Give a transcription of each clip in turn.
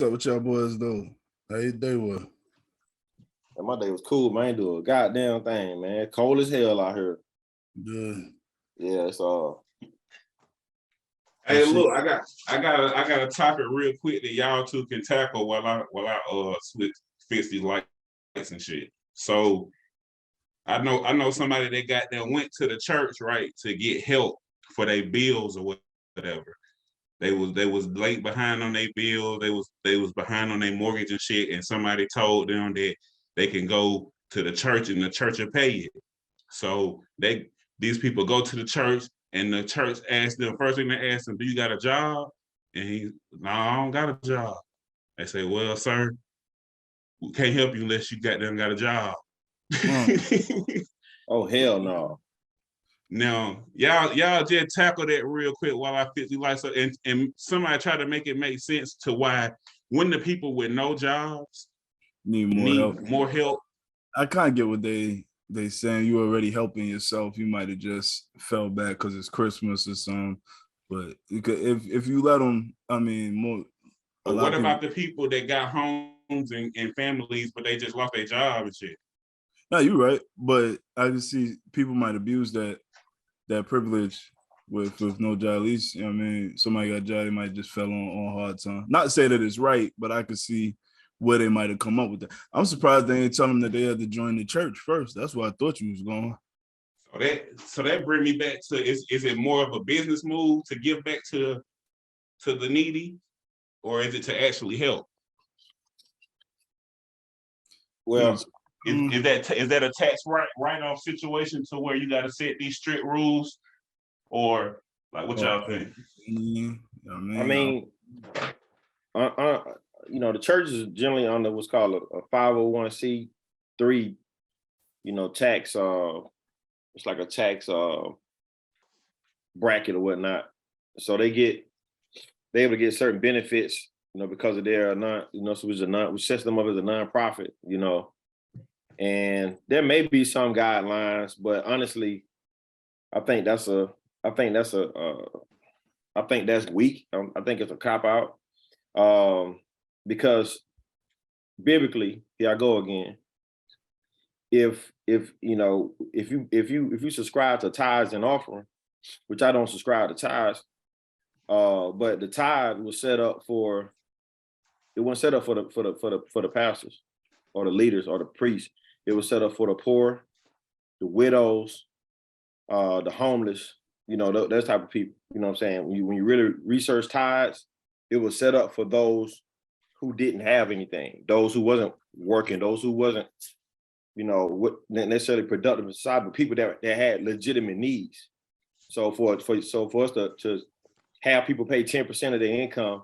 up with y'all boys though? How your day was? And my day was cool, man. I ain't do a goddamn thing, man. Cold as hell out here. Good. Yeah, it's Hey, look, I got a topic real quick that y'all two can tackle while I fix these lights and shit. So I know somebody that got them went to the church, right, to get help for their bills or whatever. They was late behind on their bills. They was behind on their mortgage and shit. And somebody told them that they can go to the church and the church will pay it. So these people go to the church and the church asks them, first thing they ask them, do you got a job? And he, no, I don't got a job. They say, well, sir, we can't help you unless you got a job. oh hell no. Now, y'all just tackle that real quick while I fix the lights up, and somebody try to make it make sense to why when the people with no jobs Need more help. I kind of get what they saying. You already helping yourself. You might have just fell back because it's Christmas or something. But if you let them, I mean, more. But what about the people that got homes and families, but they just lost their job and shit? No, you're right. But I can see people might abuse that privilege with no job. At least, you know what I mean, somebody got a job, they might just fell on hard time. Not to say that it's right, but I could see where they might have come up with that. I'm surprised they ain't tell them that they had to join the church first. That's where I thought you was going. So that bring me back to is it more of a business move to give back to the needy, or is it to actually help? Well, is that a tax write-off situation to where you got to set these strict rules, or like what y'all think? I mean, the church is generally under what's called a 501c3, tax. It's like a tax bracket or whatnot. So they able to get certain benefits, because of their which sets them up as a nonprofit, and there may be some guidelines, but honestly, I think that's weak. I think it's a cop out, because biblically, here I go again. If you subscribe to tithes and offering, which I don't subscribe to tithes, but the tithe was set up for the pastors or the leaders or the priests. It was set up for the poor, the widows, the homeless, those type of people. You know what I'm saying? When you really research tithes, it was set up for those who didn't have anything, those who wasn't working, those who wasn't, necessarily productive in society, but people that had legitimate needs. So for us to have people pay 10% of their income,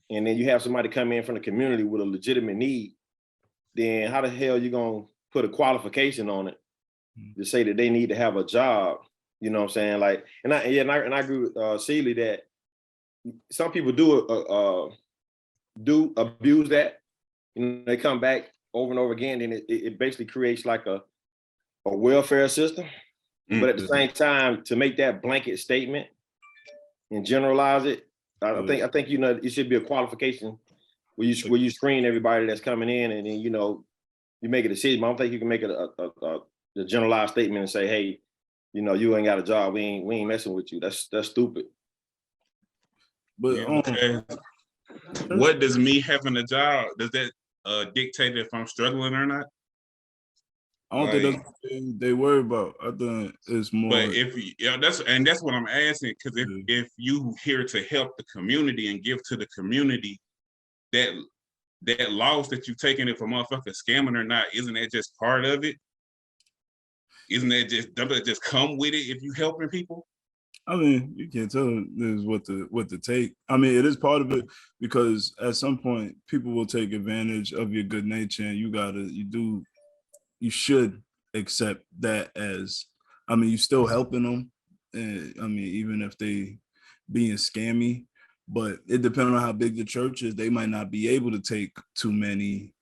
and then you have somebody come in from the community with a legitimate need, then how the hell you gonna put a qualification on it to say that they need to have a job? You know what I'm saying? Like, and I agree with Seeley that some people do abuse that. They come back over and over again, and it basically creates like a welfare system. Mm-hmm. But at the same time, to make that blanket statement and generalize it, I think it should be a qualification where you screen everybody that's coming in, and then you make a decision. But I don't think you can make it a generalized statement and say, hey, you ain't got a job. We ain't messing with you. That's stupid. But what does me having a job, does that dictate if I'm struggling or not? I don't think that's what they worry about. I think it's more. But that's what I'm asking, because if you here to help the community and give to the community, that loss that you taking, if a motherfucker scamming or not, isn't that just part of it? Isn't that just come with it if you helping people? I mean, you can't tell this what to take. I mean, it is part of it, because at some point people will take advantage of your good nature, and you should accept that as, I mean, you still helping them. And I mean, even if they being scammy, but it depends on how big the church is. They might not be able to take too many.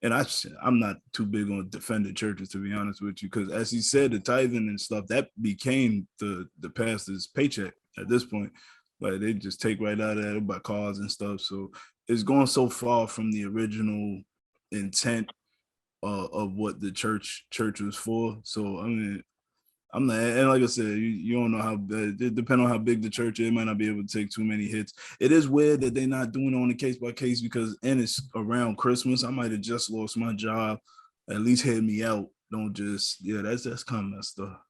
And I'm not too big on defending churches, to be honest with you, because as he said, the tithing and stuff, that became the pastor's paycheck at this point. Like, they just take right out of that by cars and stuff. So it's going so far from the original intent of what the church was for. So I mean, I'm not, and like I said, you don't know how bad, it depends on how big the church is. It might not be able to take too many hits. It is weird that they're not doing it on a case by case because, and it's around Christmas. I might have just lost my job. At least hear me out. Don't just, yeah, that's kind of messed up.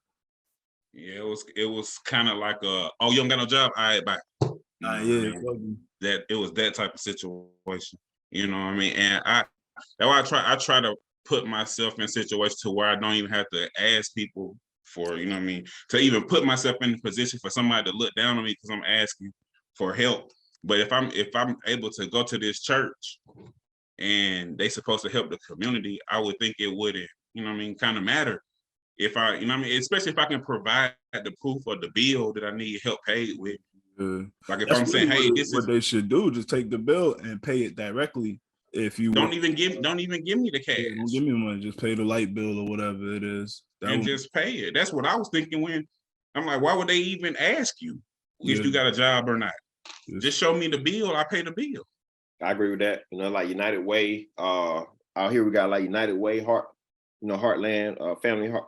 Yeah, it was kind of like oh, you don't got no job, all right, bye. You know what I mean? That it was that type of situation. You know what I mean? And that's why I try to put myself in situations to where I don't even have to ask people for, you know what I mean, to even put myself in the position for somebody to look down on me because I'm asking for help. But if I'm able to go to this church and they supposed to help the community, I would think it wouldn't, you know what I mean, kind of matter if I, you know what I mean, especially if I can provide the proof of the bill that I need help paid with. Like if That's I'm saying, hey, this is what they should do. Just take the bill and pay it directly. If you don't even give me the cash. Yeah, don't give me money. Just pay the light bill or whatever it is. Just pay it. That's what I was thinking when I'm like, why would they even ask you if you got a job or not? Just show me the bill. I pay the bill. I agree with that. You know, like United Way. Out here we got like United Way, Heartland,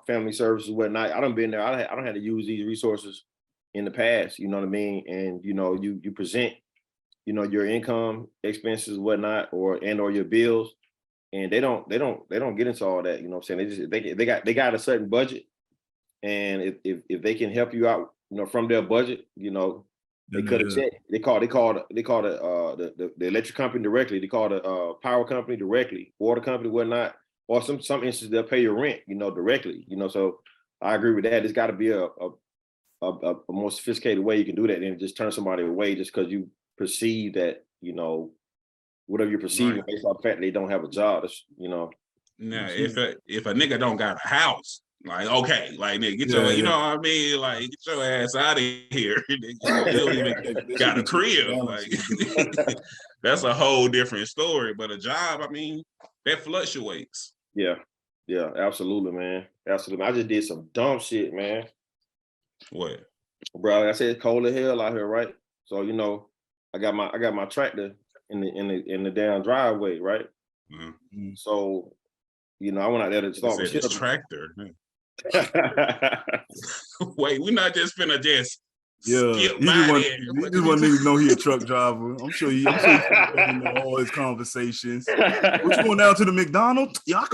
family services, whatnot. I done been there. I don't have to use these resources in the past. You know what I mean? And you know, you present, you know, your income, expenses, whatnot, or your bills, and they don't get into all that. You know what I'm saying? They got a certain budget, and if they can help you out, you know, from their budget, you know, they cut a check. They call the electric company directly. They call the power company directly, water company, whatnot. Or some instances they'll pay your rent, you know, directly. You know, so I agree with that. There's got to be a more sophisticated way you can do that than just turn somebody away just because you perceive that, you know, whatever you're perceiving based on the fact that they don't have a job. That's, you know. Now, if a nigga don't got a house, like, okay, like, nigga, get your, you know what I mean? Like, get your ass out of here. You don't even got a crib. Like, that's a whole different story. But a job, I mean, that fluctuates. Yeah, absolutely, man. Absolutely. I just did some dumb shit, man. What? Bro, like I said, it's cold as hell out here, right? So, you know, I got my tractor in the damn driveway, right? Mm-hmm. So, you know, I went out there to start with this tractor. Wait, we're not just finna just skip by it. He just want niggas know he a truck driver. I'm sure he know all his conversations. What you going down to the McDonald's? Yeah,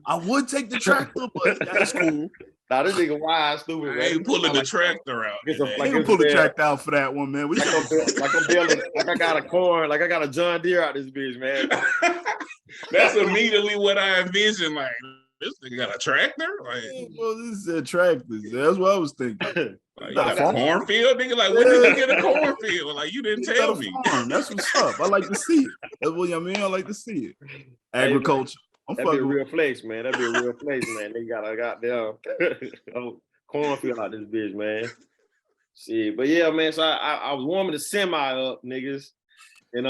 I would take the tractor, but that's cool. Nah, this nigga wild, stupid. I ain't pulling the tractor out. Like pull the tractor out for that one, man. Like I'm building, like I got a corn, like I got a John Deere out this bitch, man. That's immediately what I envisioned. Like, this nigga got a tractor? Like, well, this is a tractor. That's what I was thinking. Like, got a cornfield, nigga. Like, when did you get a cornfield? Like, you didn't tell me. That's what's up. I like to see it. That's what I mean. I like to see it. Agriculture. That'd be a real flex, man. That'd be a real flex, man. They got a goddamn cornfield out this bitch, man. Shit, but yeah, man. So I was warming the semi up, niggas, and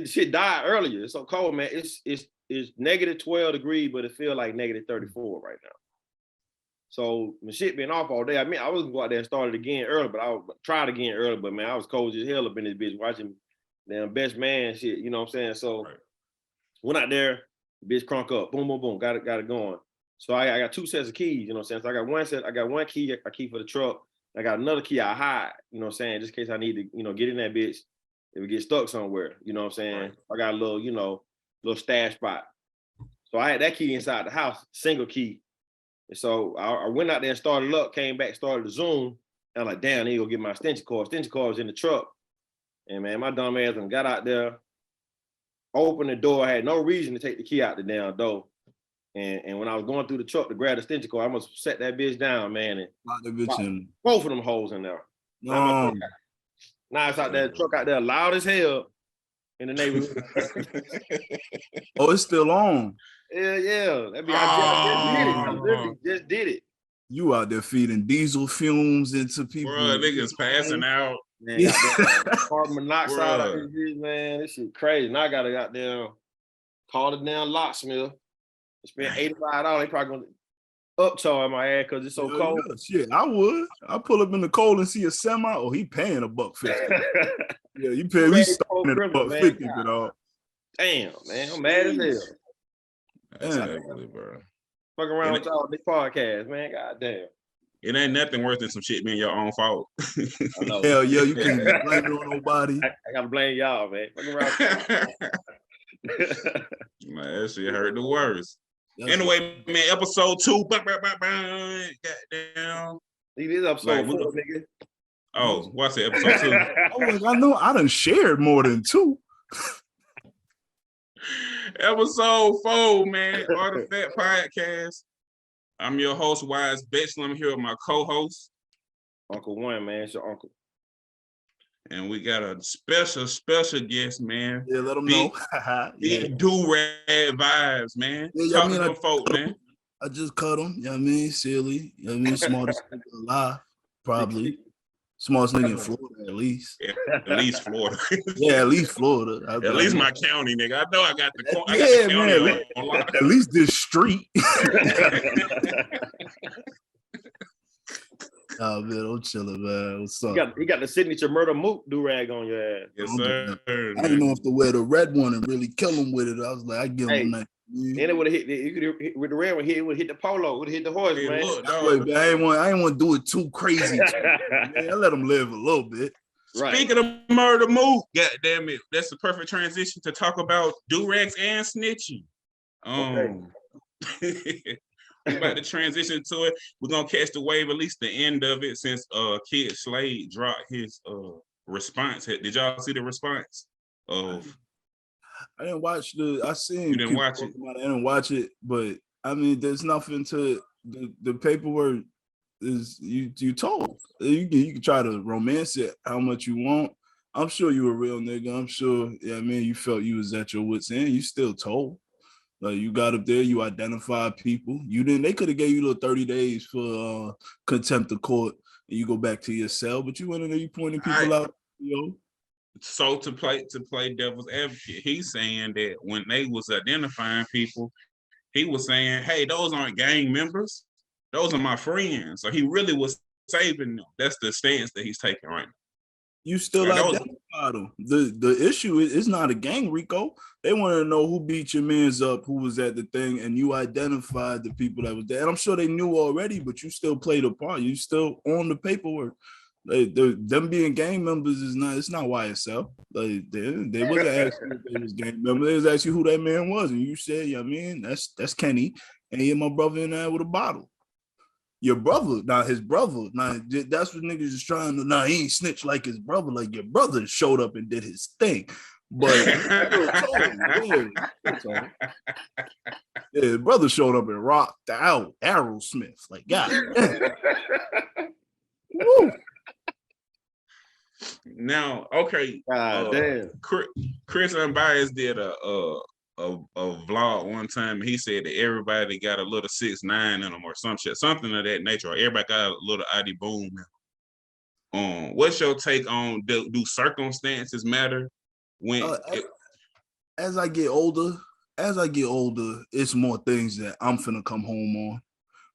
shit died earlier. It's so cold, man. It's negative 12 degrees, but it feels like negative 34 right now. So my shit been off all day. I mean, I was gonna go out there and start it again early, but I tried again early. But man, I was cold as hell up in this bitch watching damn Best Man shit. You know what I'm saying? So. Right. Went out there, bitch crunk up, boom, boom, boom, got it going. So I got two sets of keys, you know what I'm saying? So I got one key, a key for the truck. I got another key I hide, you know what I'm saying? Just in case I need to, you know, get in that bitch if we get stuck somewhere, you know what I'm saying? Right. I got a little, you know, little stash spot. So I had that key inside the house, single key. And so I went out there and started up, came back, started the Zoom. And I'm like, damn, I need to go get my extension cord. Extension cord was in the truck. And man, my dumb ass got out there, opened the door. I had no reason to take the key out the damn door. And when I was going through the truck to grab the extension cord, I must set that bitch down, man. And lock the bitch in. Both of them holes in there. Now it's out there, truck out there loud as hell in the neighborhood. Oh, it's still on. Yeah. I just did it. You out there feeding diesel fumes into people. Bro, niggas passing out. Man, carbon monoxide out this bitch, man. This shit crazy. Now I gotta goddamn call the damn locksmith. Spend $85. They probably gonna upcharge my ass because it's so Hell cold. yeah, shit, I would. I pull up in the cold and see a semi. Oh, he paying $1.50. Yeah, you pay. We starting at $1.50, dog. Damn, man, I'm mad as hell. That's ugly, bro. Fuck around with y'all this podcast, man. God damn. It ain't nothing worse than some shit being your own fault. I know. Hell yeah, you can't even blame it on nobody. I gotta blame y'all, man. Fuck around. Man, that shit hurt the worst. That's Anyway, man, episode 2. Goddamn. It is episode 4, nigga. Oh, what's it? Episode 2. I know I done shared more than 2. Episode 4, man. Artifact Podcast. I'm your host, Wise Bachelor. I'm here with my co-host, Uncle One, man. It's your uncle. And we got a special guest, man. Yeah, let them know. Big do-rag vibes, man. Yeah, Talk to them folk, man. I just cut him. You know what I mean? Silly. You know what I mean? Smartest nigga alive, probably. Smartest nigga in Florida, at least. Yeah, at least Florida. Yeah, at least Florida. At least my county, nigga. I know I got the county man. on lock. At least this street. Oh man, I'm chilling, man. What's up? He got the signature murder moot do-rag on your ass. Yes, sir. I didn't know if to wear the red one and really kill him with it. I was like, I give him that. And it would have hit. You could with the red one. It would hit the polo. Would have hit the horse, Hey, man. look, dog. I ain't want to do it too crazy. Man, I let him live a little bit. Right. Speaking of murder moot, goddamn it, that's the perfect transition to talk about do-rags and snitching. We're about to transition to it. We're gonna catch the wave, at least the end of it, since Kid Slade dropped his response. Did y'all see the response? I didn't watch I seen you didn't watch it. I didn't watch it, but I mean, there's nothing to the paperwork is you told. You can try to romance it how much you want. I'm sure you a real nigga. I'm sure, I mean, you felt you was at your wits' end. You still told. Like you got up there, you identified people. You didn't. They could have gave you the 30 days for contempt of court, and you go back to your cell. But you went in there, you pointing people out. So to play devil's advocate, he's saying that when they was identifying people, he was saying, "Hey, those aren't gang members. Those are my friends." So he really was saving them. That's the stance that he's taking right now. You still identify them. The issue is not a gang, Rico. They want to know who beat your mans up, who was at the thing, and you identified the people that was there. And I'm sure they knew already, but you still played a part. You still on the paperwork. Like, them being gang members it's not YSL. Like they wasn't asking if they was gang members. They was asking who that man was, and you said, "Yeah, I mean, that's Kenny, and he my brother in there with a bottle." Your brother, his brother, that's what niggas is trying to. He ain't snitch like his brother. Like your brother showed up and did his thing, but his brother showed up and rocked out Aerosmith. Like, God damn. Woo. Now, okay, damn. Chris Unbiased did a vlog one time, and he said that everybody got a little 6ix9ine in them or some shit, something of that nature, or everybody got a little ID Boom. What's your take on do circumstances matter when as I get older, it's more things that I'm finna come home on.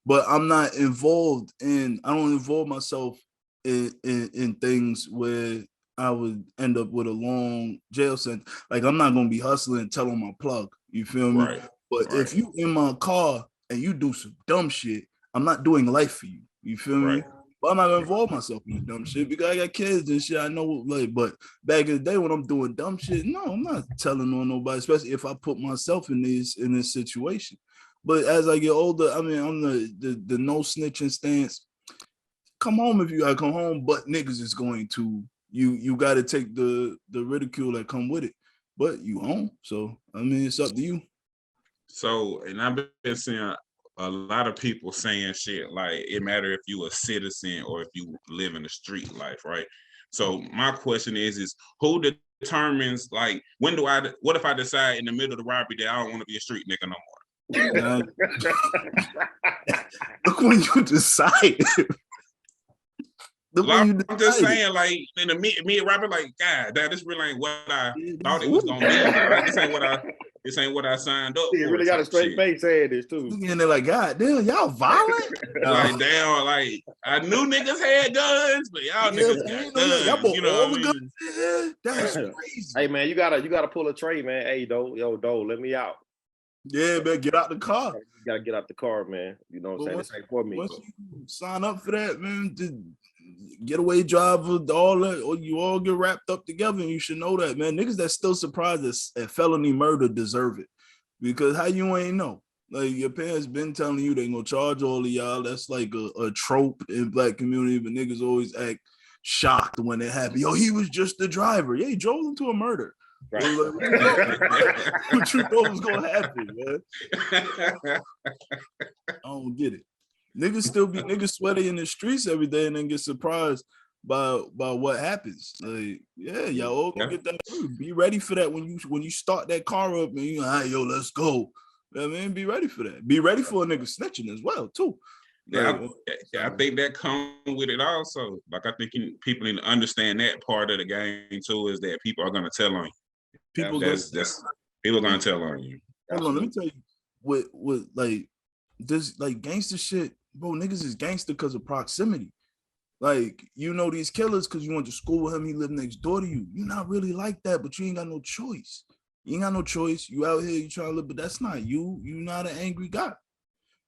But I'm not involved I don't involve myself in things where I would end up with a long jail sentence. Like, I'm not gonna be hustling and telling my plug. You feel me? Right. But if you in my car and you do some dumb shit, I'm not doing life for you. You feel me? But I'm not gonna involve myself in the dumb shit because I got kids and shit. I know, like, but back in the day when I'm doing dumb shit, no, I'm not telling on nobody, especially if I put myself in this situation. But as I get older, I mean, I'm the no snitching stance. Come home if you gotta come home, but niggas is going to. You got to take the ridicule that come with it, but you home. So I mean, it's up to you. So, and I've been seeing a lot of people saying shit like it matter if you a citizen or if you live in the street life, right? So my question is who determines, like, what if I decide in the middle of the robbery that I don't want to be a street nigga no more? Look when you decide. I'm just saying, like, in the me and Robert, like, God, this really ain't what I thought it was gonna be. Like, this ain't what I This ain't what I signed up He for. really got a type straight shit. face saying this too. And they're like, God damn, y'all violent? Like damn, like I knew niggas had guns, but y'all niggas got guns. Y'all bought You know all what the I guns. mean? Yeah, that's crazy. Hey man, you gotta pull a trade, man. Hey, Doe, let me out. Yeah, man, get out the car. You gotta get out the car, man. You know what I'm saying? This ain't for me. Once you sign up for that, man, the getaway driver, all that, or you all get wrapped up together, and you should know that, man. Niggas that still surprised at felony murder deserve it. Because how you ain't know? Like your parents been telling you they gonna charge all of y'all. That's like a trope in black community, but niggas always act shocked when it happened. Yo, he was just the driver. Yeah, he drove him to a murder. Right. What you know was gonna happen, man? I don't get it. Niggas sweaty in the streets every day and then get surprised by what happens. Like, yeah, y'all all gonna get that. Be ready for that when you start that car up and you like, hey, yo, let's go. I mean, be ready for that. Be ready for a nigga snitching as well, too. Yeah, I think that comes with it also. Like, I think people need to understand that part of the game too, is that people are gonna tell on you. People are gonna tell on you. Hold on, let me tell you what like this like gangster shit, bro. Niggas is gangster because of proximity. Like, you know these killers because you went to school with him, he lived next door to you. You're not really like that, but you ain't got no choice. You ain't got no choice. You out here, you trying to live, but that's not you. You not an angry guy.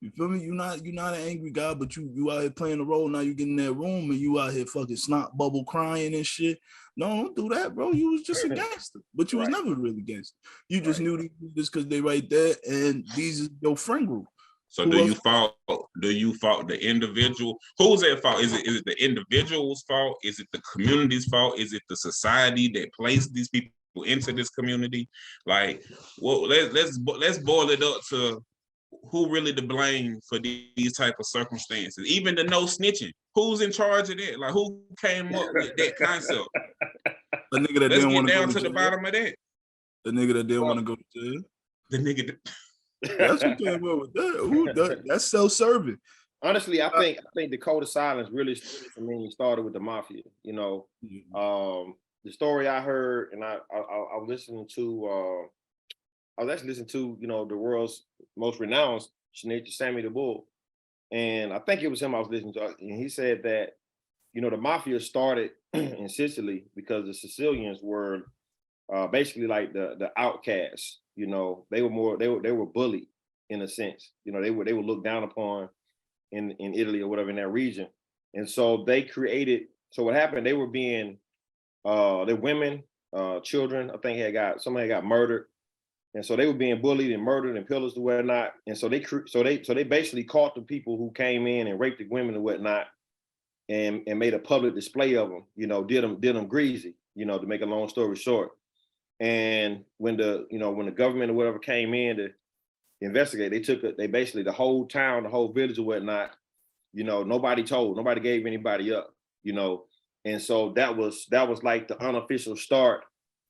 You feel me? You not an angry guy, but you out here playing a role. Now you get in that room and you out here fucking snot bubble crying and shit. No, don't do that, bro. You was just a gangster, but you was never really gangster. You just knew these niggas because they right there, and these is your friend group. So do you fault the individual? Who's at fault? Is it the individual's fault? Is it the community's fault? Is it the society that placed these people into this community? Like, well, let's boil it up to who really to blame for these type of circumstances. Even the no snitching. Who's in charge of that? Like, who came up with that concept? The nigga that Let's didn't get want to down go to the bottom of that. The nigga that didn't want to go to jail. The nigga that That's who came up with that. That's self-serving. Honestly, I think the code of silence really started with the mafia. You know, the story I heard, and I was listening to. I was actually listening to, you know, the world's most renowned Snitch, Sammy the Bull, and I think it was him I was listening to, and he said that, you know, the mafia started in Sicily because the Sicilians were basically like the outcasts. You know, they were bullied in a sense. You know, they were looked down upon in Italy or whatever, in that region, and so they created. So what happened? They were being their women, children. I think somebody got murdered, and so they were being bullied and murdered and pillaged and whatnot. And so they basically caught the people who came in and raped the women and whatnot, and made a public display of them. You know, did them greasy. You know, to make a long story short. And when the government or whatever came in to investigate, they basically the whole town, the whole village or whatnot, you know, nobody gave anybody up, you know. And so that was like the unofficial start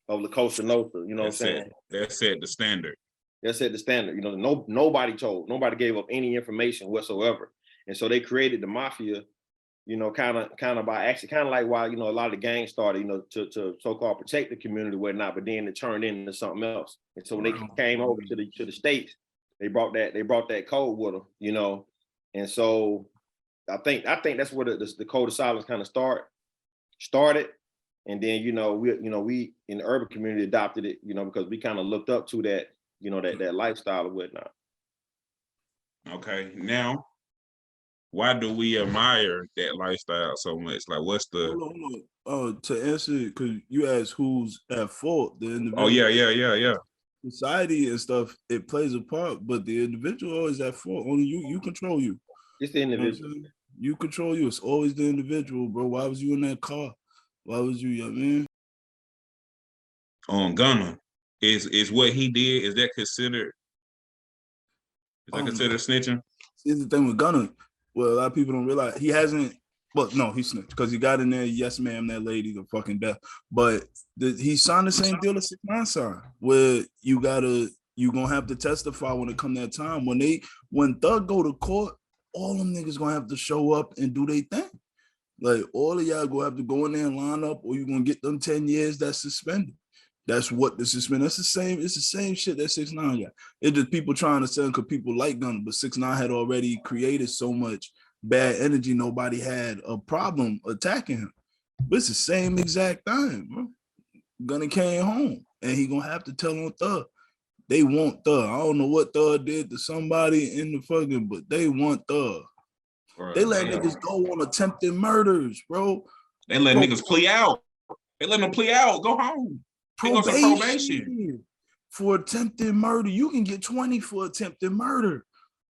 of La Cosa Nostra, you know what I'm saying? That set the standard. That set the standard. You know, nobody gave up any information whatsoever. And so they created the mafia, you know, kind of by accident, kind of like why, you know, a lot of the gangs started, you know, to so-called protect the community and whatnot, but then it turned into something else. And so when they came over to the States, they brought that code with them, you know. And so I think that's where the code of silence kind of started. And then, you know, we in the urban community adopted it, you know, because we kind of looked up to that, you know, that lifestyle and whatnot. Okay, now, why do we admire that lifestyle so much? Like, what's the? Hold on. To answer it, because you asked who's at fault, the individual. Oh yeah. Society and stuff, it plays a part, but the individual always at fault. Only you control you. It's the individual. You control you. It's always the individual, bro. Why was you in that car? Why was you, man? On Gunna, is what he did, is that considered? Is that considered snitching? Here's the thing with Gunna. Well, a lot of people don't realize he hasn't. Well, no, he snitched because he got in there. Yes, ma'am, that lady, the fucking death. But he signed the same deal as 6ix9ine signed, where you gonna have to testify when it come that time. When Thug go to court, all them niggas gonna have to show up and do their thing. Like, all of y'all gonna have to go in there and line up, or you gonna get them 10 years that's suspended. That's what the suspension. That's the same. It's the same shit that 6ix9ine got. It's just people trying to sell because people like Gunna, but 6ix9ine had already created so much bad energy. Nobody had a problem attacking him. But it's the same exact thing, bro. Gunna came home, and he gonna have to tell on Thug. They want Thug. I don't know what Thug did to somebody in the fucking, but they want Thug. Bro, They let niggas go on attempted murders, bro. They let niggas plea out. They let them plea out. Go home. Probation for attempted murder. You can get 20 for attempted murder.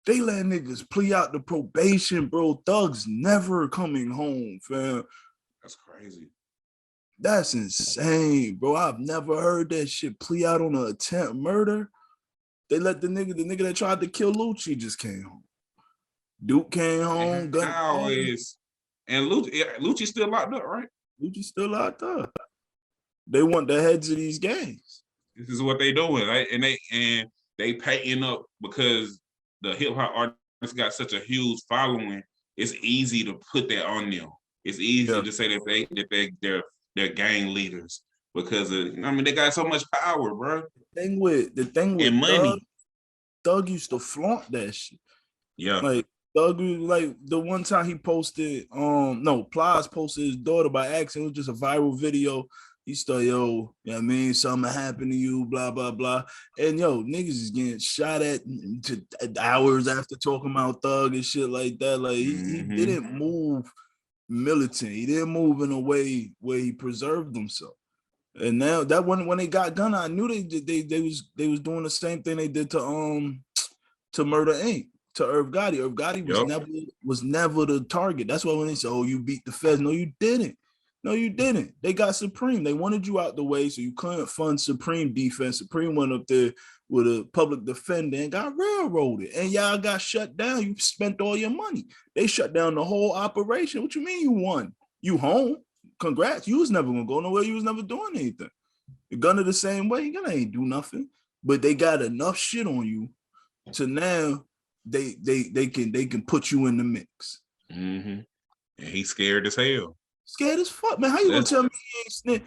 They let niggas plea out the probation, bro. Thug's never coming home, fam. That's crazy. That's insane, bro. I've never heard that shit. Plea out on an attempt murder. They let the nigga that tried to kill Lucci just came home. Duke came home. And Lucci's still locked up, right? Lucci's still locked up. They want the heads of these gangs. This is what they doing, right? And they paying up because the hip hop artists got such a huge following. It's easy to put that on them. It's easy to say that they're gang leaders because they got so much power, bro. The thing with money. Thug used to flaunt that shit. Yeah. Like Thug, like the one time he posted, Plies posted his daughter by accident. It was just a viral video. He started, you know what I mean? Something happened to you, blah, blah, blah. And niggas is getting shot at hours after talking about Thug and shit like that. Like he didn't move militant. He didn't move in a way where he preserved himself. And now that when they got Gunna, I knew they was doing the same thing they did to Murder Inc. to Irv Gotti. Irv Gotti was never the target. That's why when they say, "Oh, you beat the feds," no, you didn't. No, you didn't. They got Supreme. They wanted you out the way so you couldn't fund Supreme defense. Supreme went up there with a public defender and got railroaded. And y'all got shut down. You spent all your money. They shut down the whole operation. What you mean you won? You home? Congrats. You was never gonna go nowhere. You was never doing anything. You're Gunna the same way. You're gonna ain't do nothing. But they got enough shit on you to now they can put you in the mix. Mm-hmm. And he's scared as hell. Scared as fuck, man. How you gonna tell me he ain't snitch?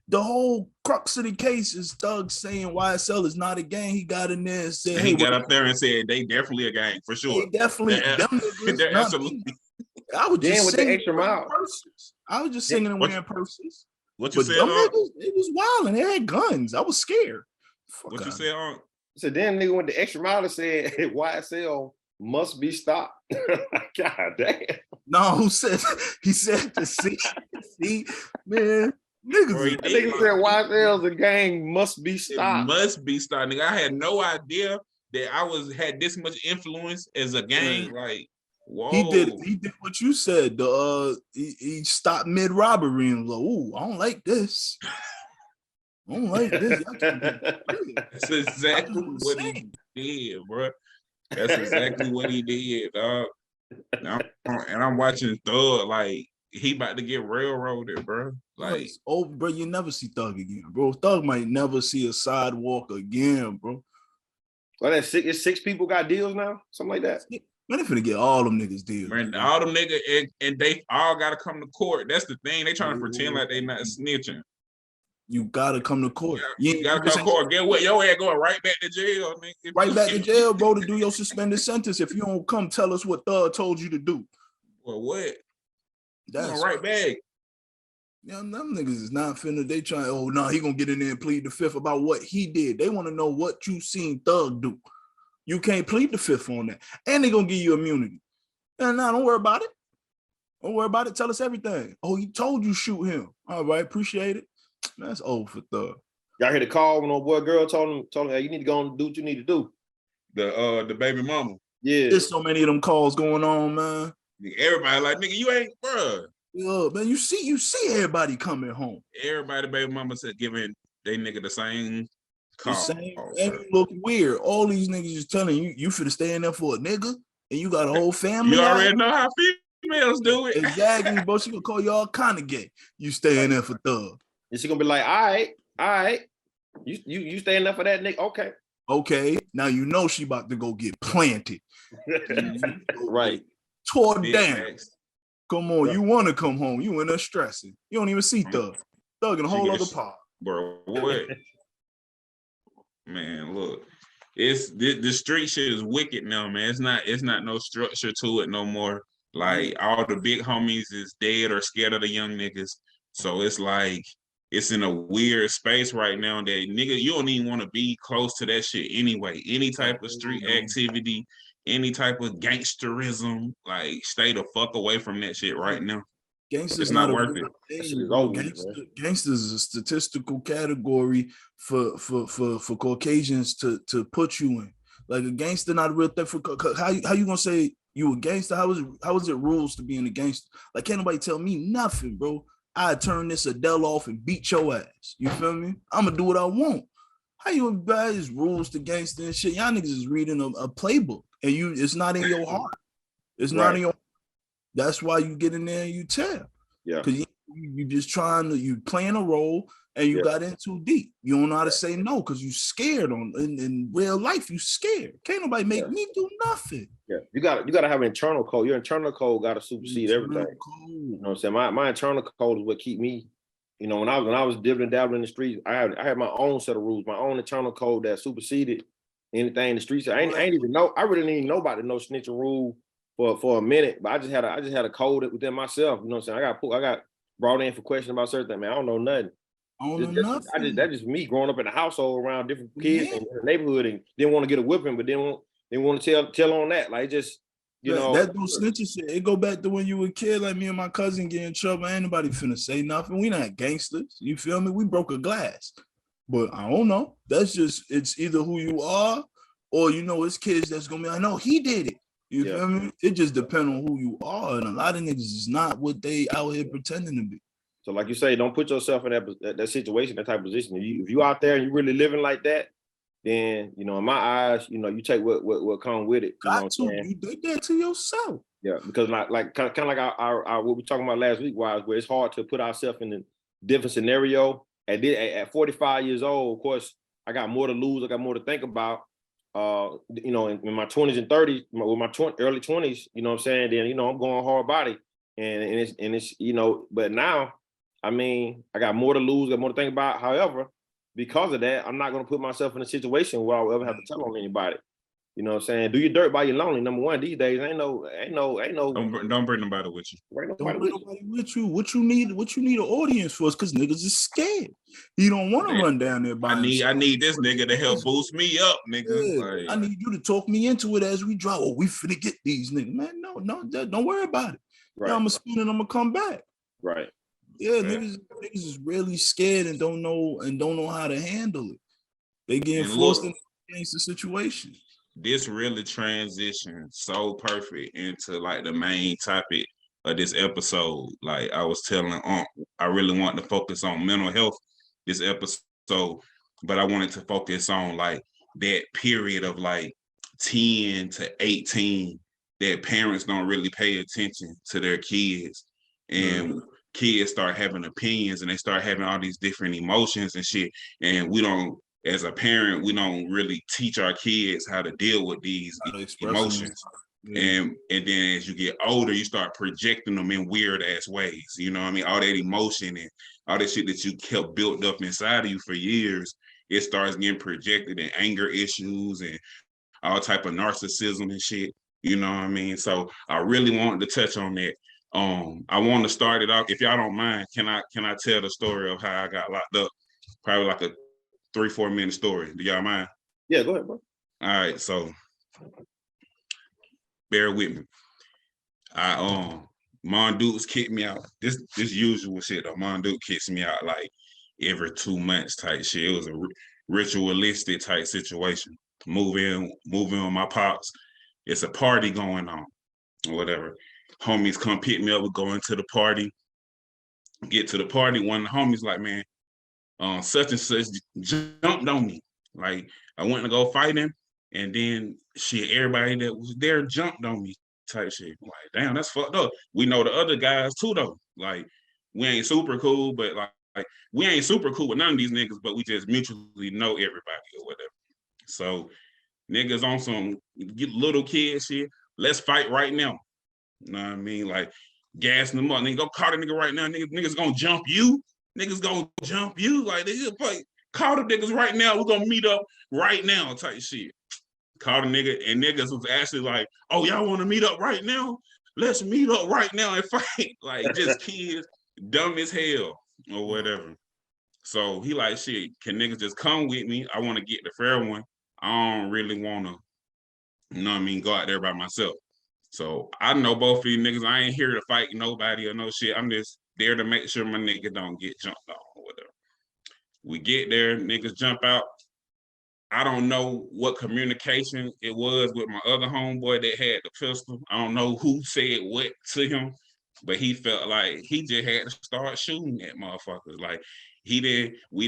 The whole crux of the case is Thug saying YSL is not a gang. He got in there and said, he got up there and said they definitely a gang for sure. They definitely, they're absolutely. I was just with the extra mile. I was just singing and wearing purses. What you said? It was wild and they had guns. I was scared. What you said on? So then nigga went the extra mile and said YSL must be stopped. God damn. No, he said to see, man. Niggas said YSL's a gang must be stopped. It must be stopped. Nigga, I had no idea that I had this much influence as a gang. Like, whoa. He did what you said. He stopped mid robbery and was like, "Ooh, I don't like this. I don't like this." That's exactly what he did, bro. That's exactly what he did, dog. And I'm watching Thug like he about to get railroaded, bro. Like, bro, you never see Thug again, bro. Thug might never see a sidewalk again, bro. Well, that's six people got deals now, something like that. Man, they finna get all them niggas deals. Man, all them niggas and they all gotta come to court. That's the thing. They trying to pretend like they not snitching. You gotta come to court. You gotta come to court. Get what? Your ass going right back to jail, nigga. Right back to jail, bro, to do your suspended sentence. If you don't come, tell us what Thug told you to do. Well, what? That's right back. Yeah, them niggas is not finna. They trying. Oh no, he gonna get in there and plead the fifth about what he did. They want to know what you seen Thug do. You can't plead the fifth on that, and they gonna give you immunity. And now, don't worry about it. Don't worry about it. Tell us everything. Oh, he told you shoot him. All right, appreciate it. That's old for Thug. Y'all hear the call when a boy girl told him, hey, you need to go and do what you need to do. The baby mama. Yeah. There's so many of them calls going on, man. Everybody like, nigga, you ain't, bro. Yeah, man, you see everybody coming home. Everybody, baby mama said, giving they nigga the same call. The same, and it look weird. All these niggas just telling you finna stay in there for a nigga, and you got a whole family. You already know how females do it. Exactly, bro. She gonna call you all kind of gay. You stay in there for Thug. And she gonna be like, all right. You stay in there for that nigga? Okay. Now you know she about to go get planted. Right. Tore down. Come on, you want to come home. You in there stressing. You don't even see Thug. Thug in a whole other part. bro. What? Man, look, it's the street shit is wicked now, man. It's not no structure to it no more. Like all the big homies is dead or scared of the young niggas. So it's like it's in a weird space right now that nigga, you don't even want to be close to that shit anyway. Any type of street activity, any type of gangsterism, like stay the fuck away from that shit right now. Gangster's It's not not a worth real it. thing, bro. Gangsters is a statistical category for Caucasians to put you in. Like a gangster, not a real thing. For how you gonna say you a gangster? How is it rules to being a gangster? Like can't nobody tell me nothing, bro. I turn this Adele off and beat your ass. You feel me? I'm gonna do what I want. How you guys rules to gangster and shit? Y'all niggas is reading a playbook, and it's not in your heart. It's not in your. That's why you get in there and you tell. Yeah. Because you just you playing a role and you got in too deep. You don't know how to say no because you scared in real life. You scared. Can't nobody make me do nothing. Yeah, you got to have an internal code. Your internal code got to supersede everything. You know what I'm saying? My internal code is what keep me. You know, when I was dibbling dabbling in the streets, I had my own set of rules, my own internal code that superseded anything in the streets. I ain't even know. I really didn't even know about the no snitching rule for a minute, but I just had a code within myself. You know what I'm saying? I got brought in for questions about certain things. Man, I don't know nothing. That's just me growing up in a household around different kids in the neighborhood and didn't want to get a whipping, but didn't want to tell on that. Like just that don't snitching shit. It go back to when you were a kid, like me and my cousin get in trouble. Ain't nobody finna say nothing. We not gangsters. You feel me? We broke a glass. But I don't know. That's just it's either who you are or it's kids that's gonna be like, no, he did it. You feel me? It just depends on who you are, and a lot of niggas is not what they out here pretending to be. So, like you say, don't put yourself in that situation, that type of position. If you out there and you really living like that, then in my eyes, you take what come with it. You did that to yourself. Yeah, because like kind of like our what we talking about last week, where it's hard to put ourselves in a different scenario. At 45 years old, of course, I got more to lose. I got more to think about. In my 20s and 30s, with my early 20s, you know what I'm saying? Then, I'm going hard body and it's, but now, I mean, I got more to lose, got more to think about. However, because of that, I'm not going to put myself in a situation where I'll ever have to tell on anybody. You know what I'm saying? Do your dirt by your lonely. Number one, these days ain't no. Don't bring nobody with you. Don't bring nobody with you. What you need an audience for is because niggas is scared. You don't want to run down there by I need this nigga to help boost me up, nigga. Yeah. Like, I need you to talk me into it as we drive. Oh, we finna get these niggas. Man, no, don't worry about it. Right. I'm gonna spin and I'm gonna come back. Right. Yeah, niggas is really scared and don't know how to handle it. They getting forced into the situation. This really transitioned so perfect into like the main topic of this episode. Like I was telling I really wanted to focus on mental health this episode, but I wanted to focus on like that period of like 10 to 18 that parents don't really pay attention to their kids, and kids start having opinions and they start having all these different emotions and shit, and we don't, as a parent, we don't really teach our kids how to deal with these emotions. And then as you get older, you start projecting them in weird ass ways. You know what I mean? All that emotion and all that shit that you kept built up inside of you for years, it starts getting projected in anger issues and all type of narcissism and shit. You know what I mean? So I really wanted to touch on that. I want to start it off. If y'all don't mind, can I tell the story of how I got locked up? Probably like a 3-4 minute story. Do y'all mind? Yeah, go ahead, bro. All right, so bear with me. Mondudes kicked me out. This usual shit though. Mondude kicks me out like every 2 months type shit. It was a ritualistic type situation. Move in with my pops. It's a party going on or whatever. Homies come pick me up. We go into the party. Get to the party. One of the homies like, man, such and such jumped on me. Like I went to go fight him, and then shit, everybody that was there jumped on me type shit. I'm like, damn, that's fucked up. We know the other guys too though. Like we ain't super cool, but like we ain't super cool with none of these niggas, but we just mutually know everybody or whatever. So niggas on some little kid shit, let's fight right now. You know what I mean? Like gassing them up. Nigga, go call the nigga right now. Niggas gonna jump you. niggas gonna jump you. Like, they just like, call the niggas right now. We're gonna meet up right now type shit. Call the nigga, and niggas was actually like, oh, y'all want to meet up right now? Let's meet up right now and fight. Like, just kids, dumb as hell or whatever. So he like, shit, can niggas just come with me? I want to get the fair one. I don't really want to, you know what I mean, go out there by myself. So I know both of these niggas. I ain't here to fight nobody or no shit. I'm just there to make sure my nigga don't get jumped on or whatever. We get there, niggas jump out. I don't know what communication it was with my other homeboy that had the pistol. I don't know who said what to him, but he felt like he just had to start shooting at motherfuckers. Like, we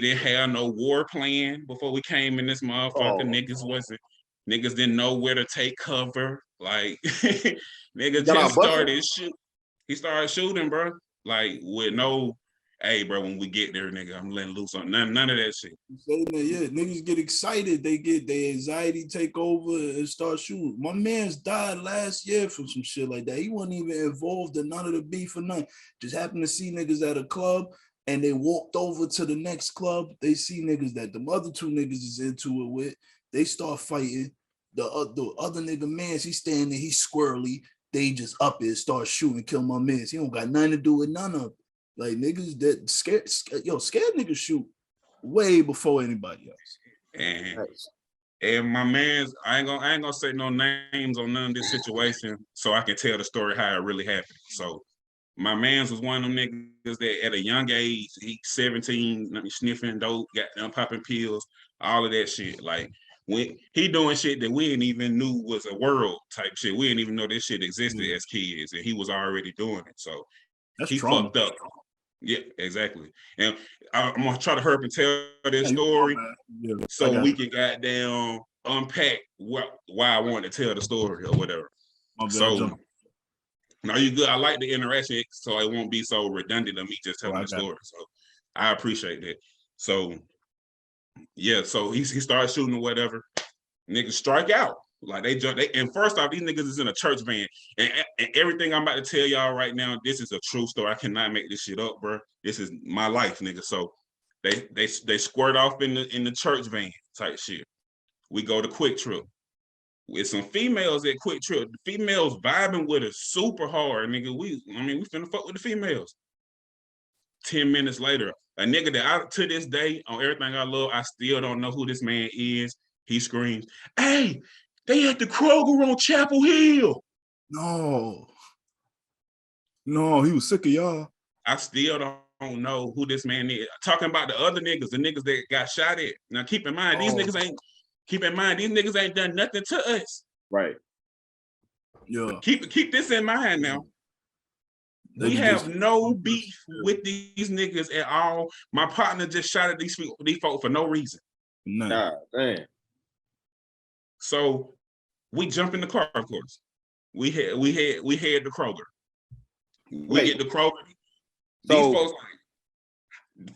didn't have no war plan before we came in this motherfucker. Niggas didn't know where to take cover. Like, niggas just started shoot. He started shooting, bro. Like, with no, hey, bro, when we get there, nigga, I'm letting loose on none of that shit. Yeah, niggas get excited. They get their anxiety take over and start shooting. My man's died last year from some shit like that. He wasn't even involved in none of the beef or nothing. Just happened to see niggas at a club, and they walked over to the next club. They see niggas that the other two niggas is into it with. They start fighting. The other nigga mans, he's standing there, he's squirrely. They just up it, start shooting, kill my mans. He don't got nothing to do with none of it. Like, niggas that scared niggas shoot way before anybody else. And my man's, I ain't gonna say no names on none of this situation, so I can tell the story how it really happened. So my man's was one of them niggas that at a young age, he 17, sniffing dope, got them popping pills, all of that shit. Like, when he doing shit that we didn't even knew was a world type shit. We didn't even know this shit existed as kids, and he was already doing it. So that's he trauma. fucked up. Yeah, exactly. And I'm gonna try to hurry up and tell this story so we can goddamn unpack why I wanted to tell the story or whatever. So no, you good. I like the interaction so it won't be so redundant of me just telling the story. So I appreciate that. So yeah, so he started shooting or whatever. Niggas strike out. Like, they jump. And first off, these niggas is in a church van. And everything I'm about to tell y'all right now, this is a true story. I cannot make this shit up, bro. This is my life, nigga. So they squirt off in the church van type shit. We go to Quick Trip with some females at Quick Trip. The females vibing with us super hard, nigga. We finna fuck with the females. 10 minutes later, a nigga that to this day, on everything I love, I still don't know who this man is. He screams, "Hey, they at the Kroger on Chapel Hill." No, he was sick of y'all. I still don't know who this man is. Talking about the other niggas, the niggas that got shot at. Now, keep in mind, these niggas ain't done nothing to us. Right. Yeah. Keep this in mind now. We have no beef with these niggas at all. My partner just shot at these folks for no reason. Nah, damn. So we jump in the car, of course. We head to Kroger. We get to Kroger. These folks,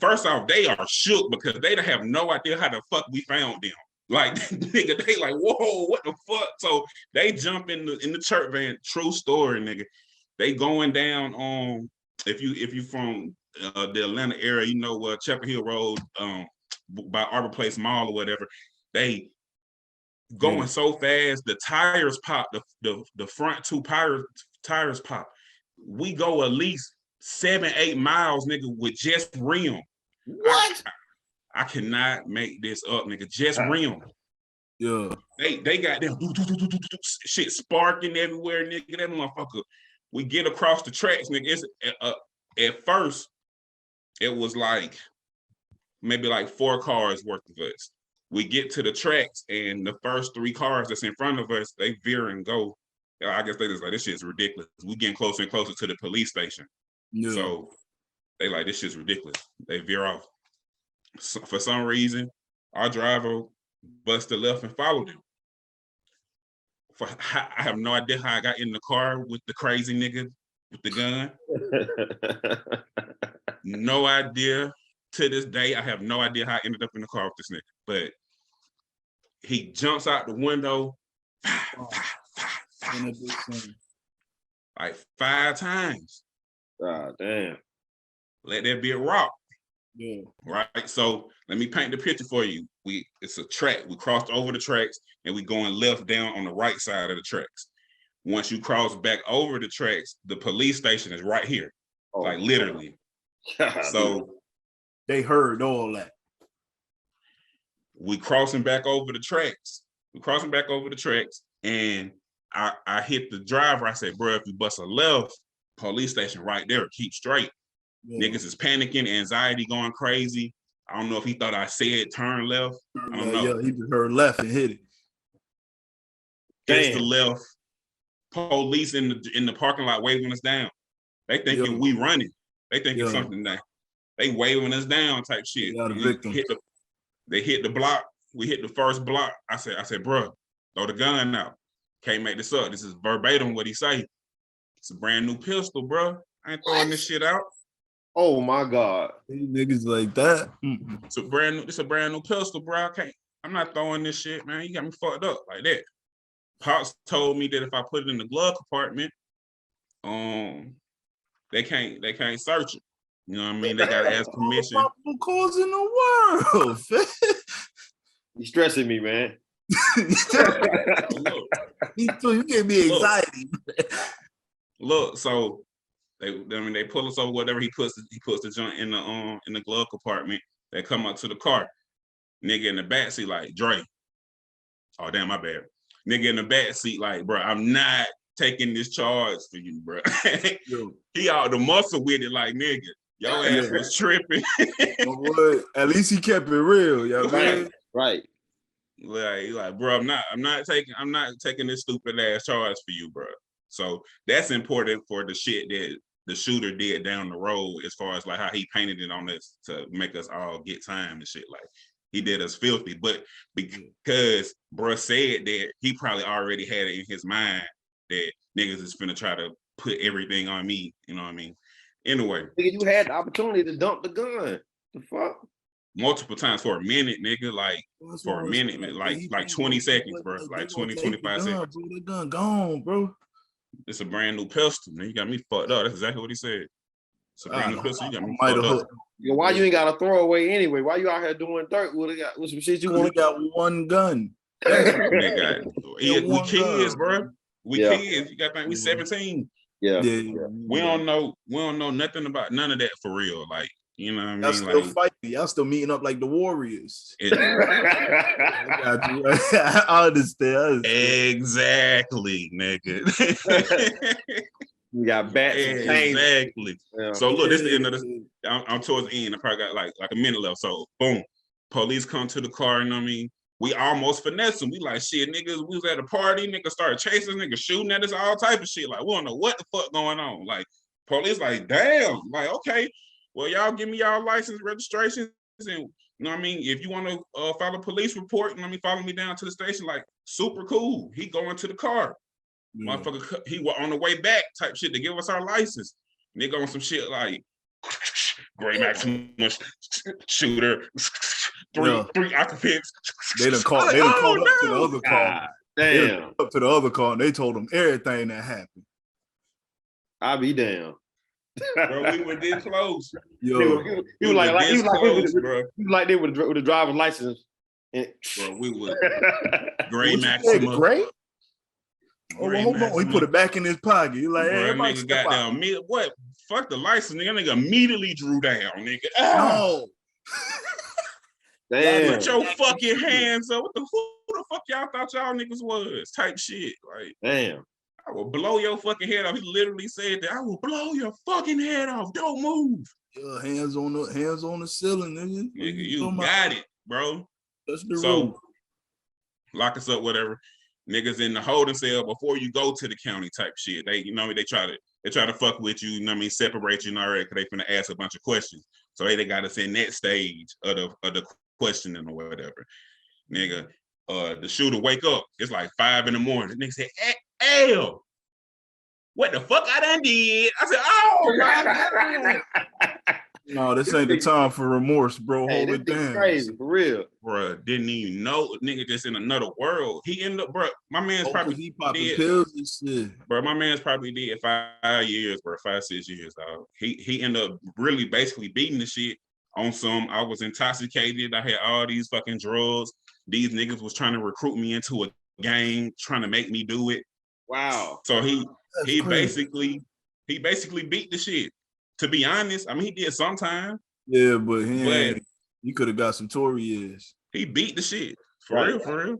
first off, they are shook because they don't have no idea how the fuck we found them. Like, nigga, they like, whoa, what the fuck? So they jump in the church van. True story, nigga. They going down on, if you from the Atlanta area, you know, Chapel Hill Road, by Arbor Place Mall or whatever. They going so fast, the tires pop, the front two tires pop. We go at least 7-8 miles, nigga, with just rim. What? I cannot make this up, nigga. Just rim. Yeah. They got them shit sparking everywhere, nigga. That motherfucker. We get across the tracks, nigga. It's at first, it was like maybe like 4 cars worth of us. We get to the tracks, and the first 3 cars that's in front of us, they veer and go. I guess they just like, this shit's ridiculous. We getting closer and closer to the police station. Yeah. So they like, this shit's ridiculous. They veer off. So for some reason, our driver busted left and followed him. I have no idea how I got in the car with the crazy nigga with the gun. No idea. To this day, I have no idea how I ended up in the car with this nigga. But he jumps out the window, like 5 times. Ah, damn. Let that be a rock. Yeah. Right. So let me paint the picture for you. It's a track. We crossed over the tracks and we going left down on the right side of the tracks. Once you cross back over the tracks, the police station is right here. Like literally. So they heard all that. We crossing back over the tracks. And I hit the driver. I said, bro, if you bust a left, police station right there, keep straight. Yeah. Niggas is panicking, anxiety going crazy. I don't know if he thought I said turn left. I don't know. Yeah, he just heard left and hit it. It's the left. Police in the parking lot waving us down. They thinking we running. They thinking something that they waving us down type shit. They hit the block. We hit the first block. I said, bro, throw the gun out. Can't make this up. This is verbatim what he say. It's a brand new pistol, bro. I ain't throwing this shit out. Oh my God. These niggas like that. It's a brand new pistol, bro. I'm not throwing this shit, man. You got me fucked up like that. Pops told me that if I put it in the glove compartment, they can't search it. You know what I mean? They gotta ask permission. Cause in the world. You stressing me, man. Look, you gave me anxiety. Look, so they pull us over, whatever he puts the joint in the glove compartment. They come up to the car. Nigga in the back seat like, Dre. Oh damn, my bad. Nigga in the back seat like, bro, I'm not taking this charge for you, bro. He out the muscle with it like, nigga, your ass was tripping. At least he kept it real, yo. Right. Like, bro, I'm not taking this stupid ass charge for you, bro. So that's important for the shit that the shooter did down the road, as far as like how he painted it on us to make us all get time and shit. Like he did us filthy, but because bro said that he probably already had it in his mind that niggas is finna try to put everything on me. You know what I mean? Anyway, nigga, you had the opportunity to dump the gun. The fuck? Multiple times for a minute, nigga. Like for a minute, like 20 seconds, bro. Like 20, 25 seconds. Bro, the gun gone, bro. It's a brand new pistol, man. You got me fucked up. That's exactly what he said. It's a brand new pistol. You got me fucked up. Yo, why you ain't got a throwaway anyway? Why you out here doing dirt with some shit you want? Got one gun. We kids, bro. We kids. You got to think we 17. Yeah. We don't know nothing about none of that for real. Like, you know what I mean? Y'all still fighting. Y'all still meeting up like the Warriors. I got you. I understand. Exactly, nigga. You got bats. Exactly. Yeah. So look, this is the end of this. I'm towards the end. I probably got like a minute left. So boom, police come to the car. You know what I mean? We almost finesse them. We like, shit, niggas, we was at a party, niggas started chasing, niggas shooting at us, all type of shit. Like, we don't know what the fuck going on. Like, police like, damn. Like, okay, well, y'all give me y'all license registrations. And, you know what I mean? If you want to file a police report, you know what I mean, follow me down to the station, like, super cool. He going to the car. Motherfucker, he was on the way back type shit to give us our license. Nigga on some shit like, Gray Maximum shooter, three occupants. They done called up to the other car. Damn. Up to the other car, and they told them everything that happened. I'll be damn. Bro, we were this close. Yo, he was like they with the driver's license. Bro, we were Gray Maximum. Gray? Oh, well, hold on. He put it back in his pocket. He like, hey, nigga got down. What? Fuck the license, nigga. Nigga immediately drew down, nigga. No. Damn. Put your fucking hands up. Who the fuck y'all thought y'all niggas was? Type shit. Like, damn. I will blow your fucking head off. He literally said that. I will blow your fucking head off. Don't move. Yeah, hands on the ceiling, nigga. Nigga, you got it, bro. That's the rule. Lock us up, whatever. Niggas in the holding cell before you go to the county type shit. They, you know, they try to fuck with you, you know what I mean, separate you already, because they finna ask a bunch of questions. So they got us in that stage of the questioning or whatever. Nigga, the shooter wake up. It's like 5 a.m. The nigga say, "Hey, what the fuck I done did?" I said, "Oh my God." No, this ain't the time for remorse, bro. Hey, hold it down. Crazy, for real. Bro, didn't even know. Nigga just in another world. He ended up, bro, my man's probably he popping pills and shit. Bro, my man's probably dead 5 years, bro, 5, 6 years, dog. He ended up really basically beating the shit on some, I was intoxicated. I had all these fucking drugs. These niggas was trying to recruit me into a gang, trying to make me do it. Wow. So he crazy. basically beat the shit. To be honest, I mean, he did sometime, Yeah, but he could have got some Tory years. he beat the shit. Right. For real.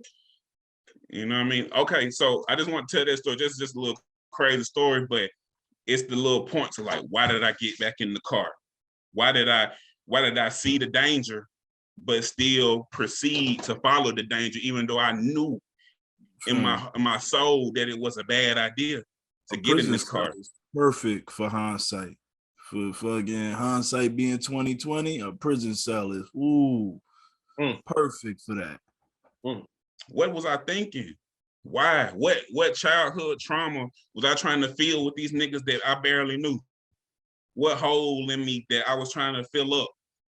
You know what I mean? Okay, so I just want to tell that story. Just a little crazy story, but it's the little points of like, why did I get back in the car? Why did I see the danger, but still proceed to follow the danger, even though I knew in my soul that it was a bad idea to get in this car? Is perfect for hindsight. For again, hindsight being 2020, a prison cell is perfect for that. What was I thinking? Why? What childhood trauma was I trying to fill with these niggas that I barely knew? What hole in me that I was trying to fill up?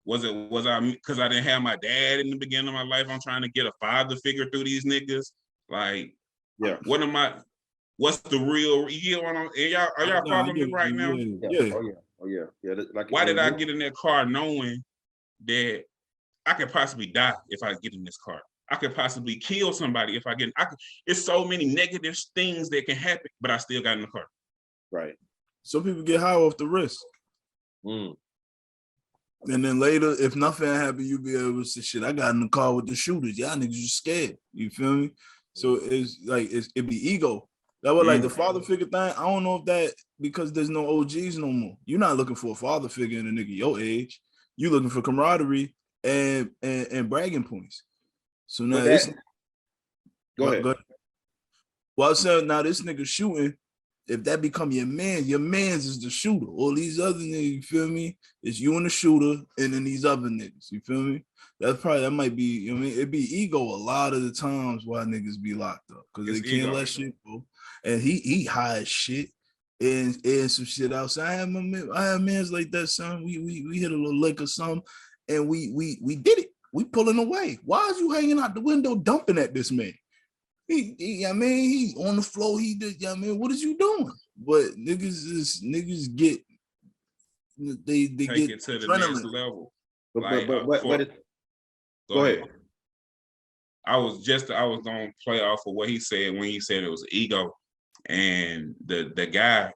Was I because I didn't have my dad in the beginning of my life? I'm trying to get a father figure through these niggas. Like, yeah. What's the real? You get what I'm? Are y'all following me right now? Yeah. Oh yeah. Like, why did I get in that car knowing that I could possibly die if I get in this car? I could possibly kill somebody if I get. It's so many negative things that can happen, but I still got in the car. Right. Some people get high off the risk. And then later, if nothing happened, you'll be able to say, shit, I got in the car with the shooters. Y'all niggas just scared. You feel me? So it's like, it be ego. That was like the father figure thing. I don't know if that, because there's no OGs no more. You're not looking for a father figure in a nigga your age. You're looking for camaraderie and bragging points. So now go ahead. Well, I said, now this nigga shooting, if that become your man's is the shooter. All these other niggas, you feel me? It's you and the shooter, and then these other niggas, you feel me? That might be, you know what I mean? It be ego a lot of the times why niggas be locked up, because they can't let shit go. And he high as shit and some shit outside. I have mans like that, son. We hit a little lick or something, and we did it. We pulling away. Why is you hanging out the window dumping at this man? He on the floor. He did. What is you doing? But niggas get they take get it to the adrenaline. next level. Go ahead. I was gonna play off of what he said when he said it was ego, and the guy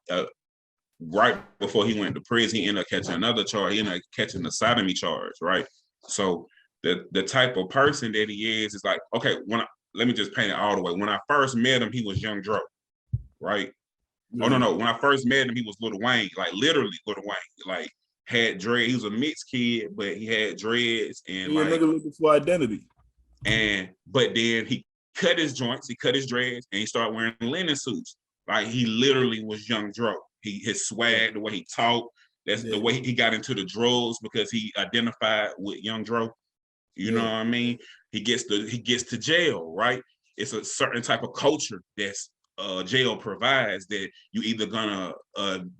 right before he went to prison, he ended up catching another charge. He ended up catching a sodomy charge, right? So the type of person that he is like, okay, let me just paint it all the way. When I first met him, he was Young Dro, right? Oh no. When I first met him, he was Lil Wayne, like literally Lil Wayne, like had dread. He was a mixed kid, but he had dreads and like a nigga looking for identity. But then he cut his joints, he cut his dreads, and he started wearing linen suits. Like he literally was Young Dro. His swag, the way he talked, that's the way he got into the drugs, because he identified with Young Dro. You know what I mean? He gets to jail, right? It's a certain type of culture that's jail provides, that you either gonna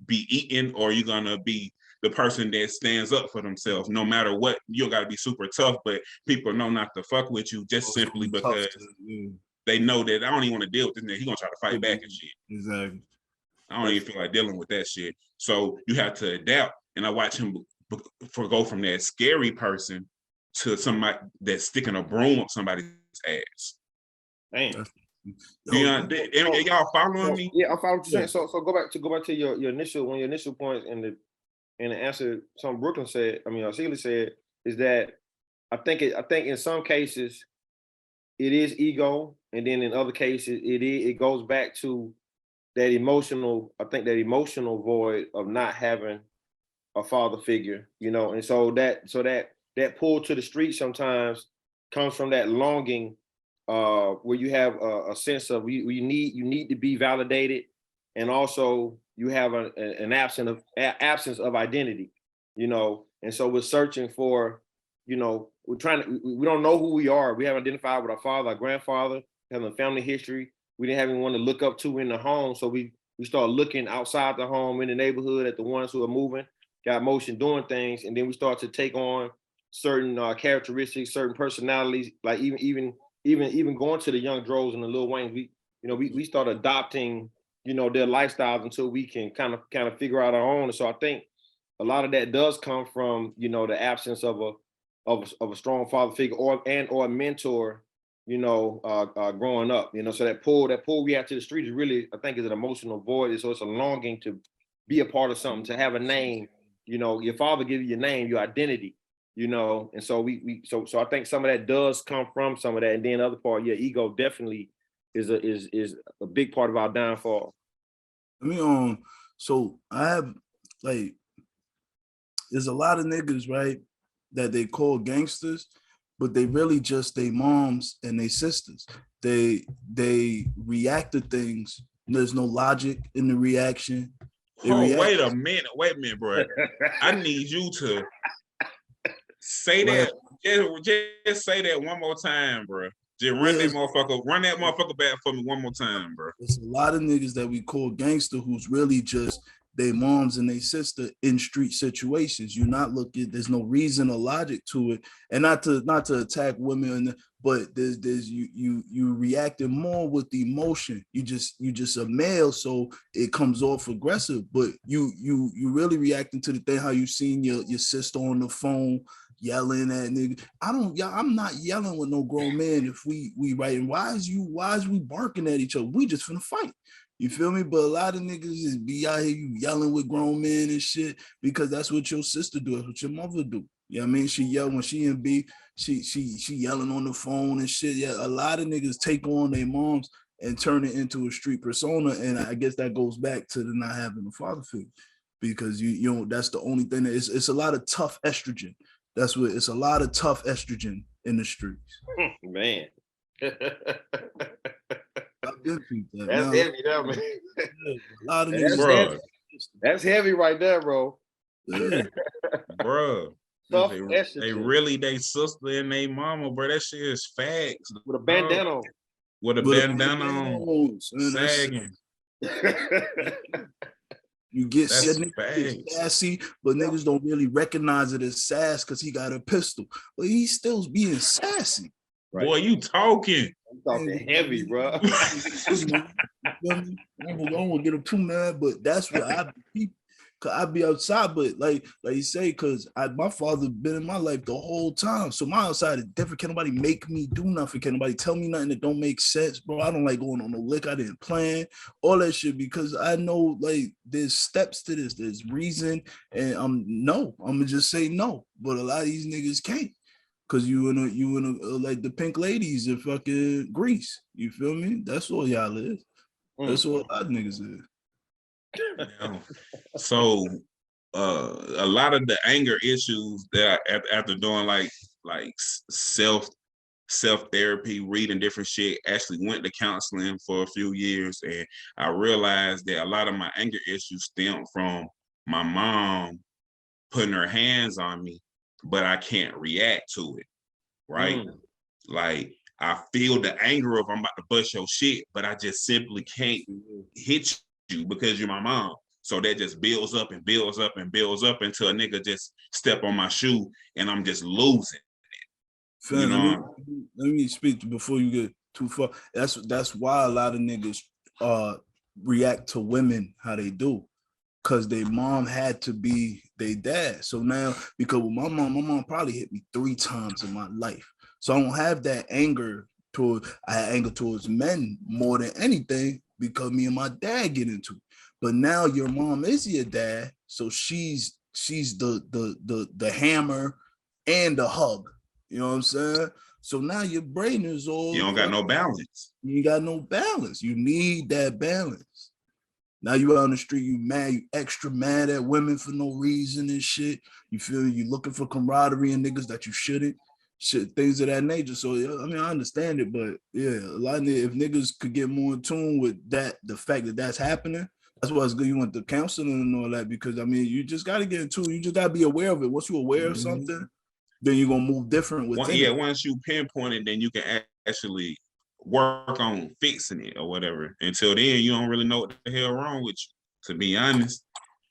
be eaten or you're gonna be the person that stands up for themselves. No matter what, you gotta be super tough, but people know not to fuck with you just simply because they know that I don't even want to deal with this nigga. He gonna try to fight back and shit. Exactly. I don't even feel like dealing with that shit. So you have to adapt. And I watch him go from that scary person to somebody that's sticking a broom up somebody's ass. Damn. Y'all following me? Yeah, I'm following what you're saying. So go back to your initial points and the answer some Brooklyn said, Sealy said, is that I think in some cases it is ego, and then in other cases it goes back to that emotional void of not having a father figure, and so that pull to the street sometimes comes from that longing, where you have a sense of you need to be validated, and also you have an absence of identity, and so we're searching for, we don't know who we are. We haven't identified with our father, our grandfather, having a family history. We didn't have anyone to look up to in the home, so we start looking outside the home, in the neighborhood, at the ones who are moving, got motion, doing things, and then we start to take on certain characteristics, certain personalities. Like even going to the Young Dros and the Lil Waynes, we start adopting, their lifestyles until we can kind of figure out our own. And so I think a lot of that does come from, you know, the absence of a strong father figure or a mentor, you know, growing up, you know. So that pull we have to the street is really, I think, is an emotional void. So it's a longing to be a part of something, to have a name. You know, your father gives you your name, your identity, you know. And so so I think some of that does come from some of that. And then the other part, your ego definitely is a big part of our downfall. I mean, so I have like, there's a lot of niggas, right, that they call gangsters, but they really just they moms and they sisters. They react to things. There's no logic in the reaction. Oh, wait a minute, bro. I need you to say that. Just say that one more time, bro. Just run that motherfucker back for me one more time, bro. There's a lot of niggas that we call gangster who's really just they moms and they sister in street situations. You're not looking, there's no reason or logic to it. And not to attack women, but there's you reacting more with the emotion. You just a male, so it comes off aggressive, but you really reacting to the thing how you seen your sister on the phone yelling at nigga. I'm not yelling with no grown man if we writing. Why is we barking at each other? We just finna fight. You feel me? But a lot of niggas just be out here you yelling with grown men and shit because that's what your sister do. That's what your mother do. You know what I mean? She yell when she in B, she yelling on the phone and shit. Yeah, a lot of niggas take on their moms and turn it into a street persona. And I guess that goes back to the not having a father figure. Because you know, that's the only thing that it's a lot of tough estrogen. That's what it's a lot of tough estrogen in the streets. Man. That's heavy, that man. A lot of niggas. That's heavy right there, bro. Yeah. Bro. They really they sister and they mama, bro. That shit is facts. With a bandana. With a bandana on. Sagging. You get sassy, but niggas don't really recognize it as sass because he got a pistol. But he's still being sassy. Right. Boy, you talking. I'm talking heavy, bro. I don't want to get him too mad, but that's what I be outside. But like you say, because my father been in my life the whole time. So my outside is different. Can't nobody make me do nothing. Can't nobody tell me nothing that don't make sense, bro. I don't like going on no lick. I didn't plan all that shit because I know like there's steps to this. There's reason, and I'm gonna just say no. But a lot of these niggas can't. Cause you in a like the pink ladies in fucking Greece. You feel me? That's all y'all is. That's all a lot of niggas is. Yeah. So a lot of the anger issues that after doing like self therapy, reading different shit, actually went to counseling for a few years, and I realized that a lot of my anger issues stem from my mom putting her hands on me, but I can't react to it, right? Like I feel the anger of I'm about to bust your shit, but I just simply can't hit you because you're my mom. So that just builds up and builds up and builds up until a nigga just step on my shoe and I'm just losing it. You know? Let me speak before you get too far. That's why a lot of niggas react to women how they do. Because their mom had to be their dad. So now, because with my mom probably hit me 3 times in my life. So I don't have that anger I had anger towards men more than anything because me and my dad get into it. But now your mom is your dad, so she's the hammer and the hug. You know what I'm saying? So now your brain is all you don't got no balance. You got no balance. You need that balance. Now you out on the street, you mad, you extra mad at women for no reason and shit. You feel you looking for camaraderie in niggas that you shouldn't. Shit, things of that nature. So I mean, I understand it, but yeah, a lot of if niggas could get more in tune with that, the fact that that's happening, that's why it's good you went to counseling and all that, because I mean, you just got to get in tune. You just got to be aware of it. Once you're aware of something, then you're gonna move different with it. Once you pinpoint it, then you can actually work on fixing it or whatever. Until then, you don't really know what the hell wrong with you. To be honest,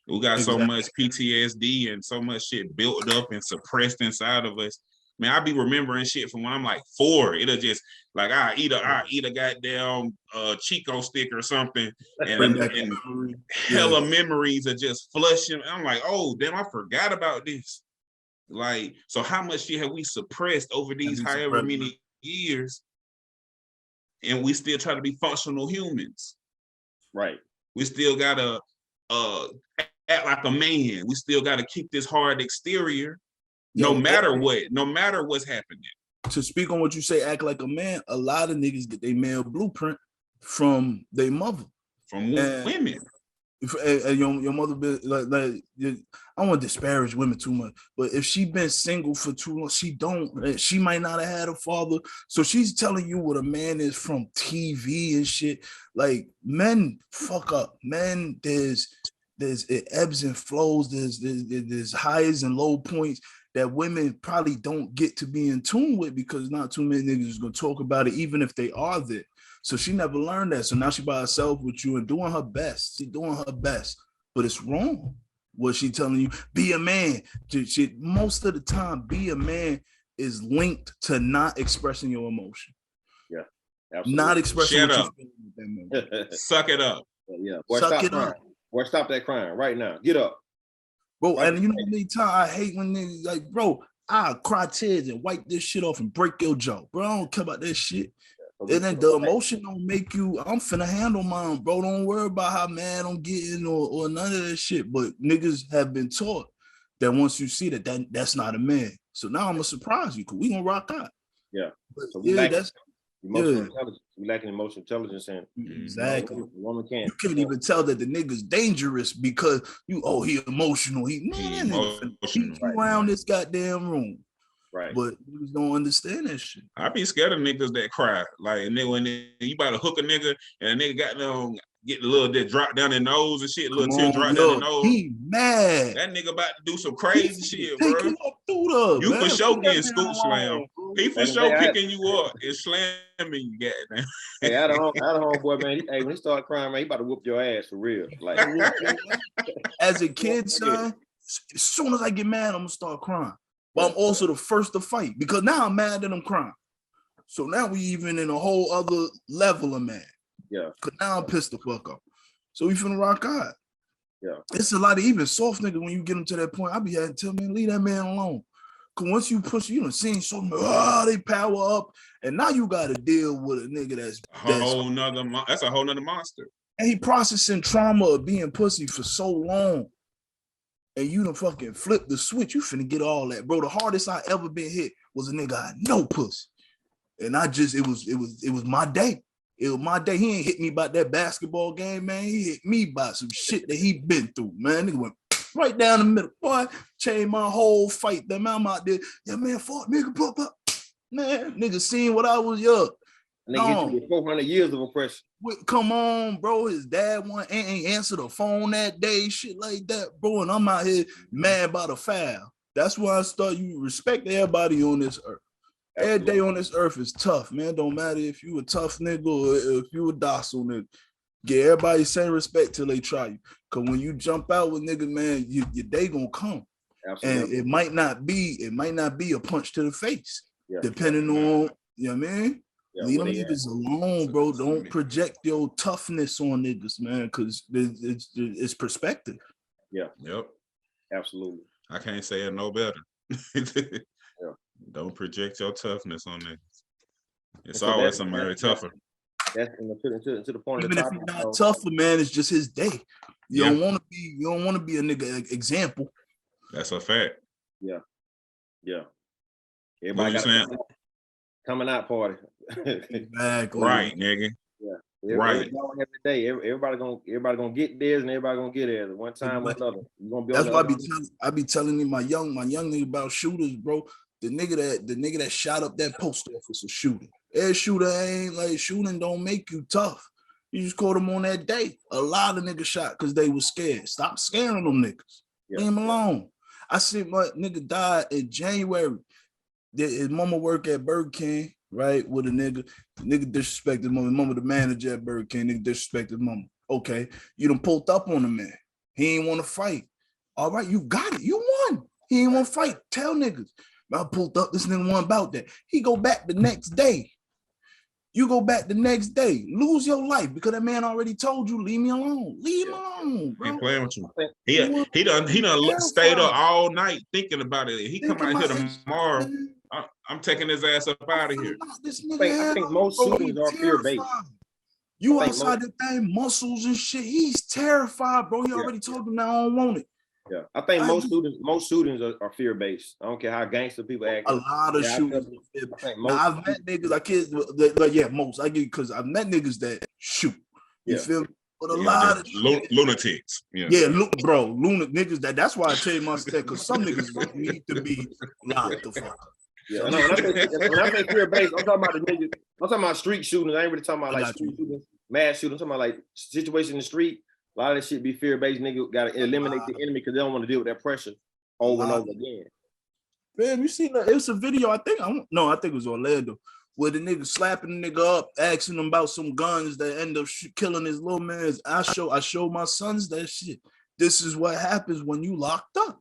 we got so much PTSD and so much shit built up and suppressed inside of us. Man, I be remembering shit from when I'm like 4. It'll just like I eat a goddamn Chico stick or something, and hella memories are just flushing. I'm like, oh damn, I forgot about this. Like, so how much shit have we suppressed over these however many years, and we still try to be functional humans? Right. We still gotta act like a man. We still gotta keep this hard exterior, no matter what's happening. To speak on what you say, act like a man. A lot of niggas get their male blueprint from their mother, from women. And your mother been like I don't want to disparage women too much, but if she been single for too long, she might not have had a father, so she's telling you what a man is from TV and shit. Like, men fuck up, man. There's it ebbs and flows. There's highs and low points that women probably don't get to be in tune with, because not too many niggas is gonna talk about it, even if they are there. So she never learned that. So now she by herself with you and doing her best. She's doing her best, but it's wrong. What she telling you, be a man. Most of the time, be a man is linked to not expressing your emotion. Yeah, absolutely. Not expressing Shut what up. you're feeling. Suck it up. Yeah, boy, suck it up. Boy, stop that crying right now. Get up. Bro, right, and you know how many times I hate when niggas like, bro, I'll cry tears and wipe this shit off and break your jaw. Bro, I don't care about that shit. And then the emotion don't make you, I'm finna handle mine, bro. Don't worry about how mad I'm getting or none of that shit. But niggas have been taught that once you see that's not a man. So now I'm gonna surprise you, because we gonna rock out. Yeah. But so that's emotional intelligence. We lacking emotional intelligence, and exactly. Woman can't. You can't even tell that the nigga's dangerous because he emotional. He around this goddamn room. Right. But niggas don't understand that shit. I be scared of niggas that cry. Like, and then when you about to hook a nigga and a nigga got them get a little that drop down the nose and shit, a little tear drop down the nose. He mad. That nigga about to do some crazy shit, bro. You man. for sure getting scoop slam. He for sure picking you up and slamming you, goddamn. Hey, I don't homeboy, man. Hey, when he start crying, man, he about to whoop your ass for real. Like, as a kid, son, as soon as I get mad, I'm gonna start crying. But I'm also the first to fight, because now I'm mad that I'm crying. So now we even in a whole other level of mad. Yeah. Because now I'm pissed the fuck up. So we finna rock out. Yeah. It's a lot of even soft niggas when you get them to that point. I be having to tell man, leave that man alone. Because once you push, you know, seeing so they power up, and now you got to deal with a nigga that's a whole nother monster. And he processing trauma of being pussy for so long. And you done fucking flip the switch, you finna get all that. Bro, the hardest I ever been hit was a nigga I had no pussy. And it was my day. It was my day. He ain't hit me about that basketball game, man. He hit me about some shit that he been through, man. Nigga went right down the middle. Boy, changed my whole fight. Them I'm out there. Yeah, man, fuck, nigga, pop up. Man, nigga seen what I was young. Nigga hit you with 400 years of oppression. Come on, bro. His dad ain't answer the phone that day, shit like that, bro. And I'm out here mad about a foul. That's why I start. You respect everybody on this earth. Every day on this earth is tough, man. Don't matter if you a tough nigga or if you a docile nigga. Get everybody the same respect till they try you. Cause when you jump out with niggas, man, your day gonna come. Absolutely. And it might not be a punch to the face, depending on, you know what I mean? Yeah, leave them niggas alone, bro. Don't project your toughness on niggas, man, because it's perspective. Yeah. Yep. Absolutely. I can't say it no better. Don't project your toughness on niggas. It's always somebody tougher. That's to the point. Even if you're not tougher, man, it's just his day. You don't want to be a nigga example. That's a fact. Yeah. Yeah. Everybody got a coming out party. Exactly. Right, nigga. Yeah. Every day. Everybody gonna get theirs, and everybody gonna get theirs at one time or another. That's why I be telling you my young nigga about shooters, bro. The nigga that shot up that post office a shooter. Every shooter ain't like shooting don't make you tough. You just caught them on that day. A lot of niggas shot because they was scared. Stop scaring them niggas. Leave them alone. I see my nigga died in January. His mama work at Burger King, right? With a nigga. The nigga disrespected mama. Mama the manager at Burger King. Nigga disrespected mama. Okay. You done pulled up on the man. He ain't want to fight. All right, you got it. You won. He ain't want to fight. Tell niggas. I pulled up, this nigga wasn't about that. He go back the next day. You go back the next day, lose your life because that man already told you, leave me alone. Leave me alone, bro. Ain't playing with you. He done stayed up all night thinking about it. He come out here tomorrow. I'm taking his ass up out of here. I think most shootings are fear-based. You outside the thing, muscles and shit. He's terrified, bro. He already told him, now I don't want it. Yeah, I think most shootings are fear-based. I don't care how gangster people act. A lot of shootings. I've met niggas, I can't, but yeah, most. I get because I've met niggas that shoot. You feel me? But a lot of lunatics. Look, bro, niggas. That's why I tell you my set, because some niggas need to be locked the fuck up. Yeah, when I say fear-based, I'm talking about the niggas. I'm talking about street shootings. I ain't really talking about like street shootings, mass shootings. I'm talking about like situation in the street. A lot of this shit be fear-based. Nigga got to eliminate the enemy because they don't want to deal with that pressure over and over again. Man, you seen that? It was a video. I think it was Orlando, where the nigga slapping the nigga up, asking him about some guns that end up killing his little man. I show my sons that shit. This is what happens when you locked up.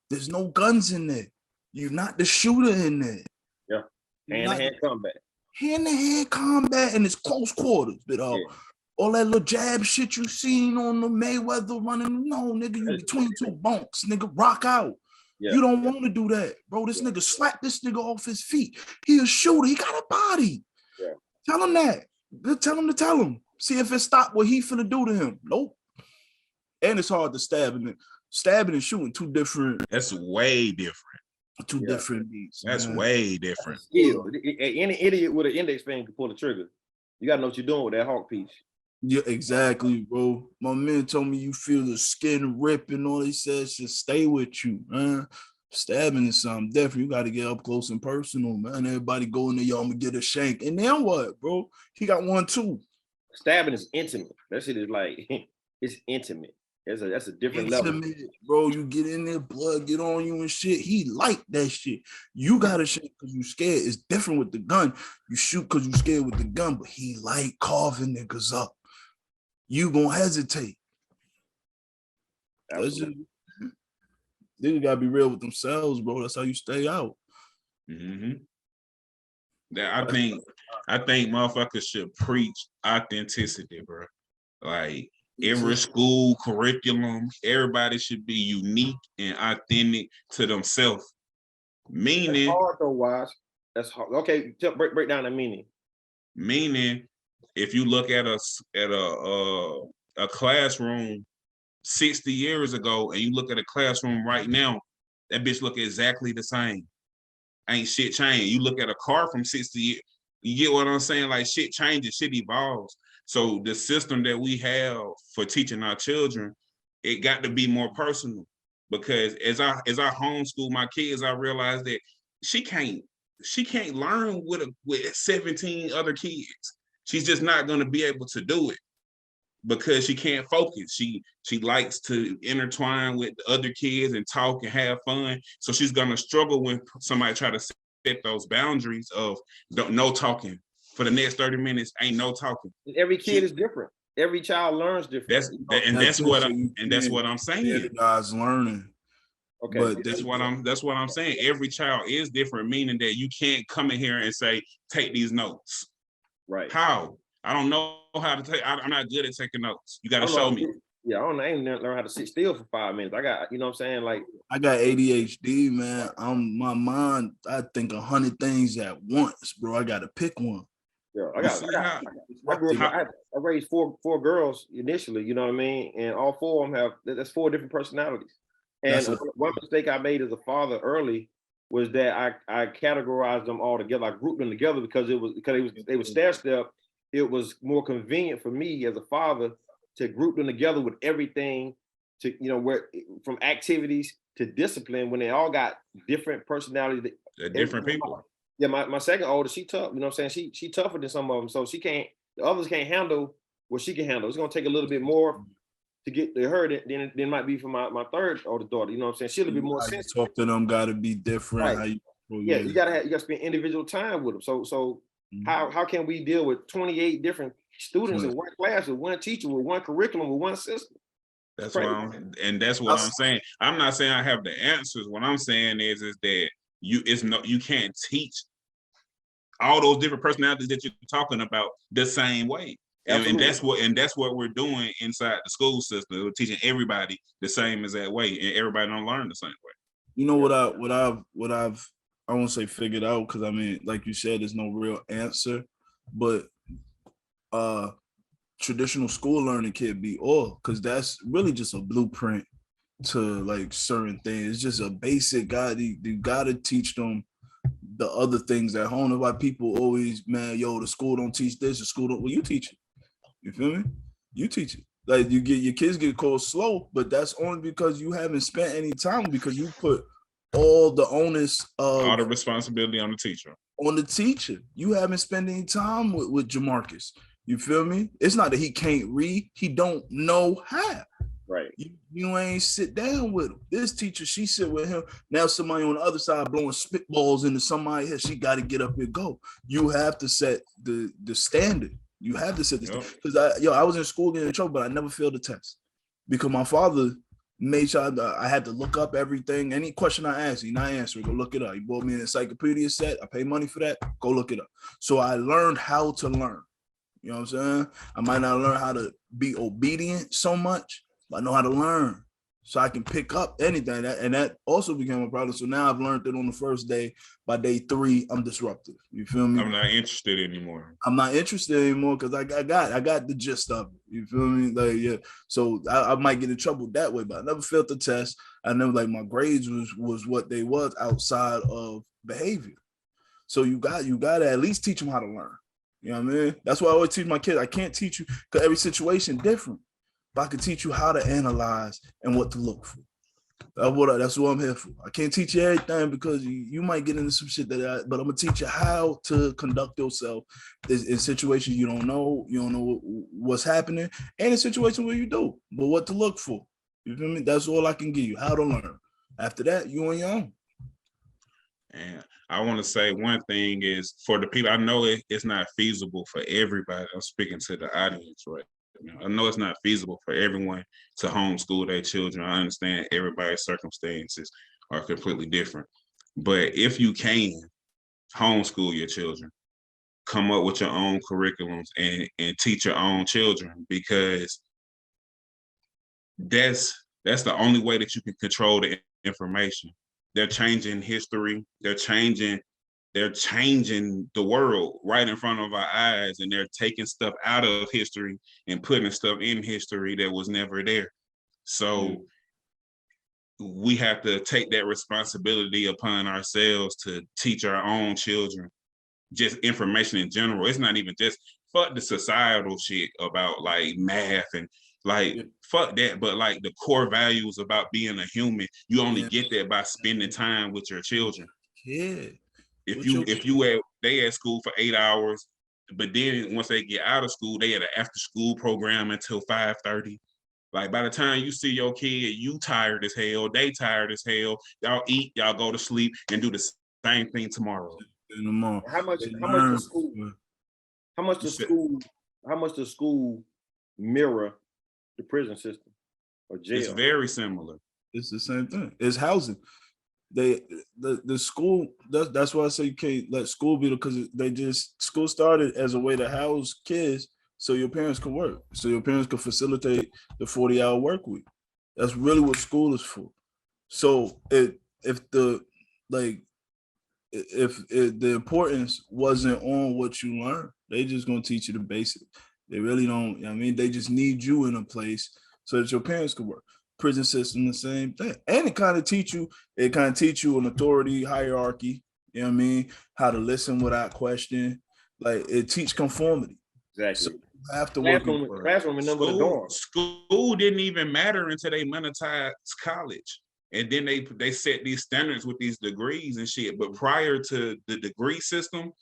There's no guns in there. You're not the shooter in there. Yeah, hand-to-hand combat. Hand-to-hand combat, and it's close quarters. But all that little jab shit you seen on the Mayweather running, no, nigga, you between two bunks, nigga, rock out. Yeah. You don't want to do that, bro. This nigga slapped this nigga off his feet. He a shooter. He got a body. Yeah. Tell him that. Tell him to tell him. See if it stopped what he finna do to him. Nope. And it's hard to stab him. Stabbing and shooting, two different. That's way different. Two different beats. That's way different. Any idiot with an index finger can pull the trigger. You gotta know what you're doing with that hawk piece. Yeah, exactly, bro. My man told me you feel the skin rip and all. He says should stay with you, man. Stabbing is something different. You got to get up close and personal, man. Everybody go in there, y'all gonna get a shank. And then what, bro? He got one too. Stabbing is intimate. That shit is like, it's intimate. That's a different level. Bro, you get in there, blood get on you and shit. He like that shit. You gotta shoot because you scared. It's different with the gun. You shoot because you scared with the gun, but he like carving niggas up. You gonna hesitate. Niggas gotta be real with themselves, bro. That's how you stay out. Mm-hmm. I think motherfuckers should preach authenticity, bro. Like every school curriculum, everybody should be unique and authentic to themselves. Meaning, that's hard though, Wise. That's hard. Okay, break down the meaning. Meaning, if you look at a classroom 60 years ago and you look at a classroom right now, that bitch look exactly the same. Ain't shit changed. You look at a car from 60 years, you get what I'm saying? Like shit changes, shit evolves. So the system that we have for teaching our children, it got to be more personal. Because as I homeschool my kids, I realized that she can't learn with 17 other kids. She's just not going to be able to do it because she can't focus. She likes to intertwine with other kids and talk and have fun. So she's going to struggle when somebody try to set those boundaries of no talking. For the next 30 minutes, ain't no talking. Every kid is different. Every child learns different. That's what I'm saying. Guys learning. Okay, but that's what I'm saying. Every child is different, meaning that you can't come in here and say, take these notes. Right. How? I don't know how to take. I'm not good at taking notes. You got to show me. Yeah, I ain't learn how to sit still for 5 minutes. I got, you know what I'm saying? Like, I got ADHD, man. My mind, I think 100 things at once, bro. I got to pick one. Yeah, I raised four girls initially, you know what I mean? And all four of them that's 4 different personalities. And one mistake I made as a father early was that I categorized them all together. I grouped them together because they were stair-step. It was more convenient for me as a father to group them together with everything to, you know, where from activities to discipline when they all got different personalities. They're different people. Yeah, my second oldest, she tough, you know what I'm saying? She tougher than some of them. So the others can't handle what she can handle. It's gonna take a little bit more to get to her than it might be for my third oldest daughter. You know what I'm saying? She'll be more sensitive. Talk to them gotta be different. Right. You gotta spend individual time with them. So how can we deal with 28 different students in one class with one teacher, with one curriculum, with one system? That's what I'm saying. I'm not saying I have the answers. What I'm saying is that you can't teach all those different personalities that you're talking about the same way. And that's what we're doing inside the school system. We're teaching everybody the same exact way, and everybody don't learn the same way. You know what I've I won't say figured out, because I mean, like you said, there's no real answer, but traditional school learning can't be all, because that's really just a blueprint to like certain things. It's just a basic guide. You gotta teach them the other things at home. That's why people always, man, yo, the school don't teach this, the school don't. Well, you teach it. You feel me? You teach it. Like you get your kids get called slow, but that's only because you haven't spent any time, because you put all the onus of all the responsibility on the teacher. On the teacher. You haven't spent any time with Jamarcus. You feel me? It's not that he can't read, he don't know how. Right. You ain't sit down with him. This teacher, she sit with him. Now somebody on the other side blowing spitballs into somebody here. She got to get up and go. You have to set the standard. You have to set the standard. Because I was in school getting in trouble, but I never failed the test. Because my father made sure I had to look up everything. Any question I asked, he not answering, go look it up. He bought me an encyclopedia set. I pay money for that. Go look it up. So I learned how to learn. You know what I'm saying? I might not learn how to be obedient so much, but I know how to learn so I can pick up anything. And that also became a problem. So now I've learned that on the first day. By day 3, I'm disruptive. You feel me? I'm not interested anymore. I'm not interested anymore because I got the gist of it. You feel me? Like, yeah. So I might get in trouble that way, but I never failed the test. I never, like, my grades was what they was outside of behavior. So you got to at least teach them how to learn. You know what I mean? That's why I always teach my kids. I can't teach you because every situation different, but I can teach you how to analyze and what to look for. That's what I'm here for. I can't teach you everything because you might get into some shit but I'm gonna teach you how to conduct yourself in situations you don't know what's happening, and in situations where you do, but what to look for. You feel me? That's all I can give you, how to learn. After that, you on your own. And I want to say one thing is, for the people, I know it's not feasible for everybody. I'm speaking to the audience right now. I know it's not feasible for everyone to homeschool their children. I understand everybody's circumstances are completely different. But if you can homeschool your children, come up with your own curriculums and teach your own children, because that's the only way that you can control the information. They're changing history. They're changing the world right in front of our eyes, and they're taking stuff out of history and putting stuff in history that was never there. So we have to take that responsibility upon ourselves to teach our own children just information in general. It's not even just fuck the societal shit about like math and like fuck that, but like the core values about being a human. You only get that by spending time with your children. Yeah. If they at school for 8 hours, but then once they get out of school, they had an after school program until 5:30. Like by the time you see your kid, you tired as hell, they tired as hell. Y'all eat, y'all go to sleep, and do the same thing tomorrow. How much does school mirror the prison system or jail? It's very similar. It's the same thing. It's housing. The school, that's why I say you can't let school be, because school started as a way to house kids so your parents can work, so your parents can facilitate the 40-hour work week. That's really what school is for. So if the importance wasn't on what you learn, they just gonna teach you the basics. They really don't. I mean, they just need you in a place so that your parents can work. Prison system, the same thing. And it kind of teach you an authority hierarchy, you know what I mean? How to listen without question. Like, it teach conformity. Exactly. So you have to classroom and number the dorm. School didn't even matter until they monetized college. And then they set these standards with these degrees and shit. But prior to the degree system,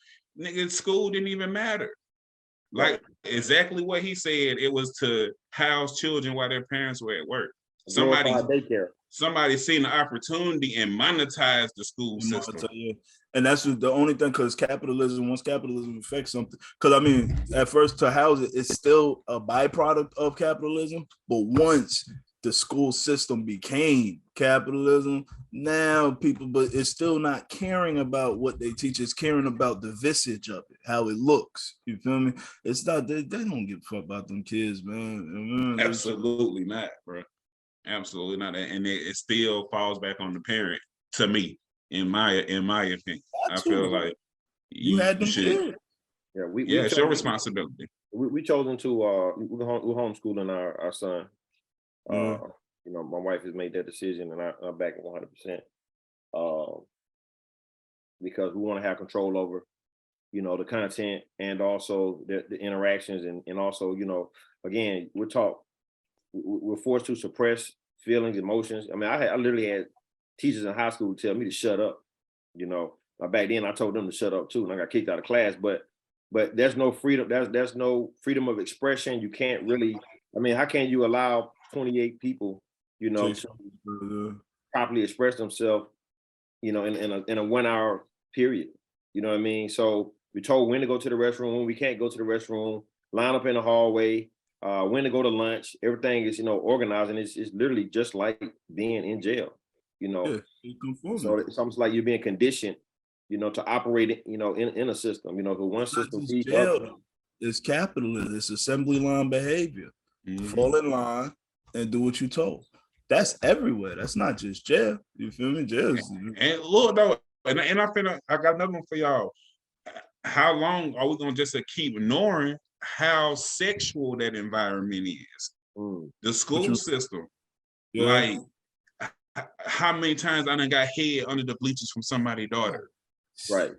nigga, school didn't even matter. Like exactly what he said, it was to house children while their parents were at work. Somebody seen the opportunity and monetized the school system. And that's the only thing, because once capitalism affects something, because I mean, at first to house it, it's still a byproduct of capitalism, but once the school system became capitalism. Now people, but it's still not caring about what they teach. It's caring about the visage of it, how it looks. You feel me? It's not, they don't give a fuck about them kids, man. Absolutely not, bro. Absolutely not. And it still falls back on the parent, to me, in my opinion. I feel like you had them should. kids. Yeah, it's your responsibility. We chosen to we're homeschooling our son. You know, my wife has made that decision, and I back it 100%. Because we want to have control over, you know, the content and also the interactions, and also, you know, again, we're forced to suppress feelings, emotions. I mean, I literally had teachers in high school tell me to shut up. You know, back then I told them to shut up too, and I got kicked out of class. But there's no freedom. There's no freedom of expression. You can't really. I mean, how can you allow 28 people, you know, to properly express themselves, you know, in a 1 hour period? You know what I mean? So we're told when to go to the restroom, when we can't go to the restroom, line up in the hallway, when to go to lunch. Everything is, you know, organized, and it's literally just like being in jail, you know. So it's almost like you're being conditioned, you know, to operate, you know, in a system, you know, the one system feeds jail. It's capitalism. It's assembly line behavior. Fall in line and do what you're told. That's everywhere. That's not just jail. You feel me? Jail. And look though, and I got another one for y'all. How long are we gonna just keep ignoring how sexual that environment is? The school system. Like, how many times I done got head under the bleachers from somebody's daughter? Right.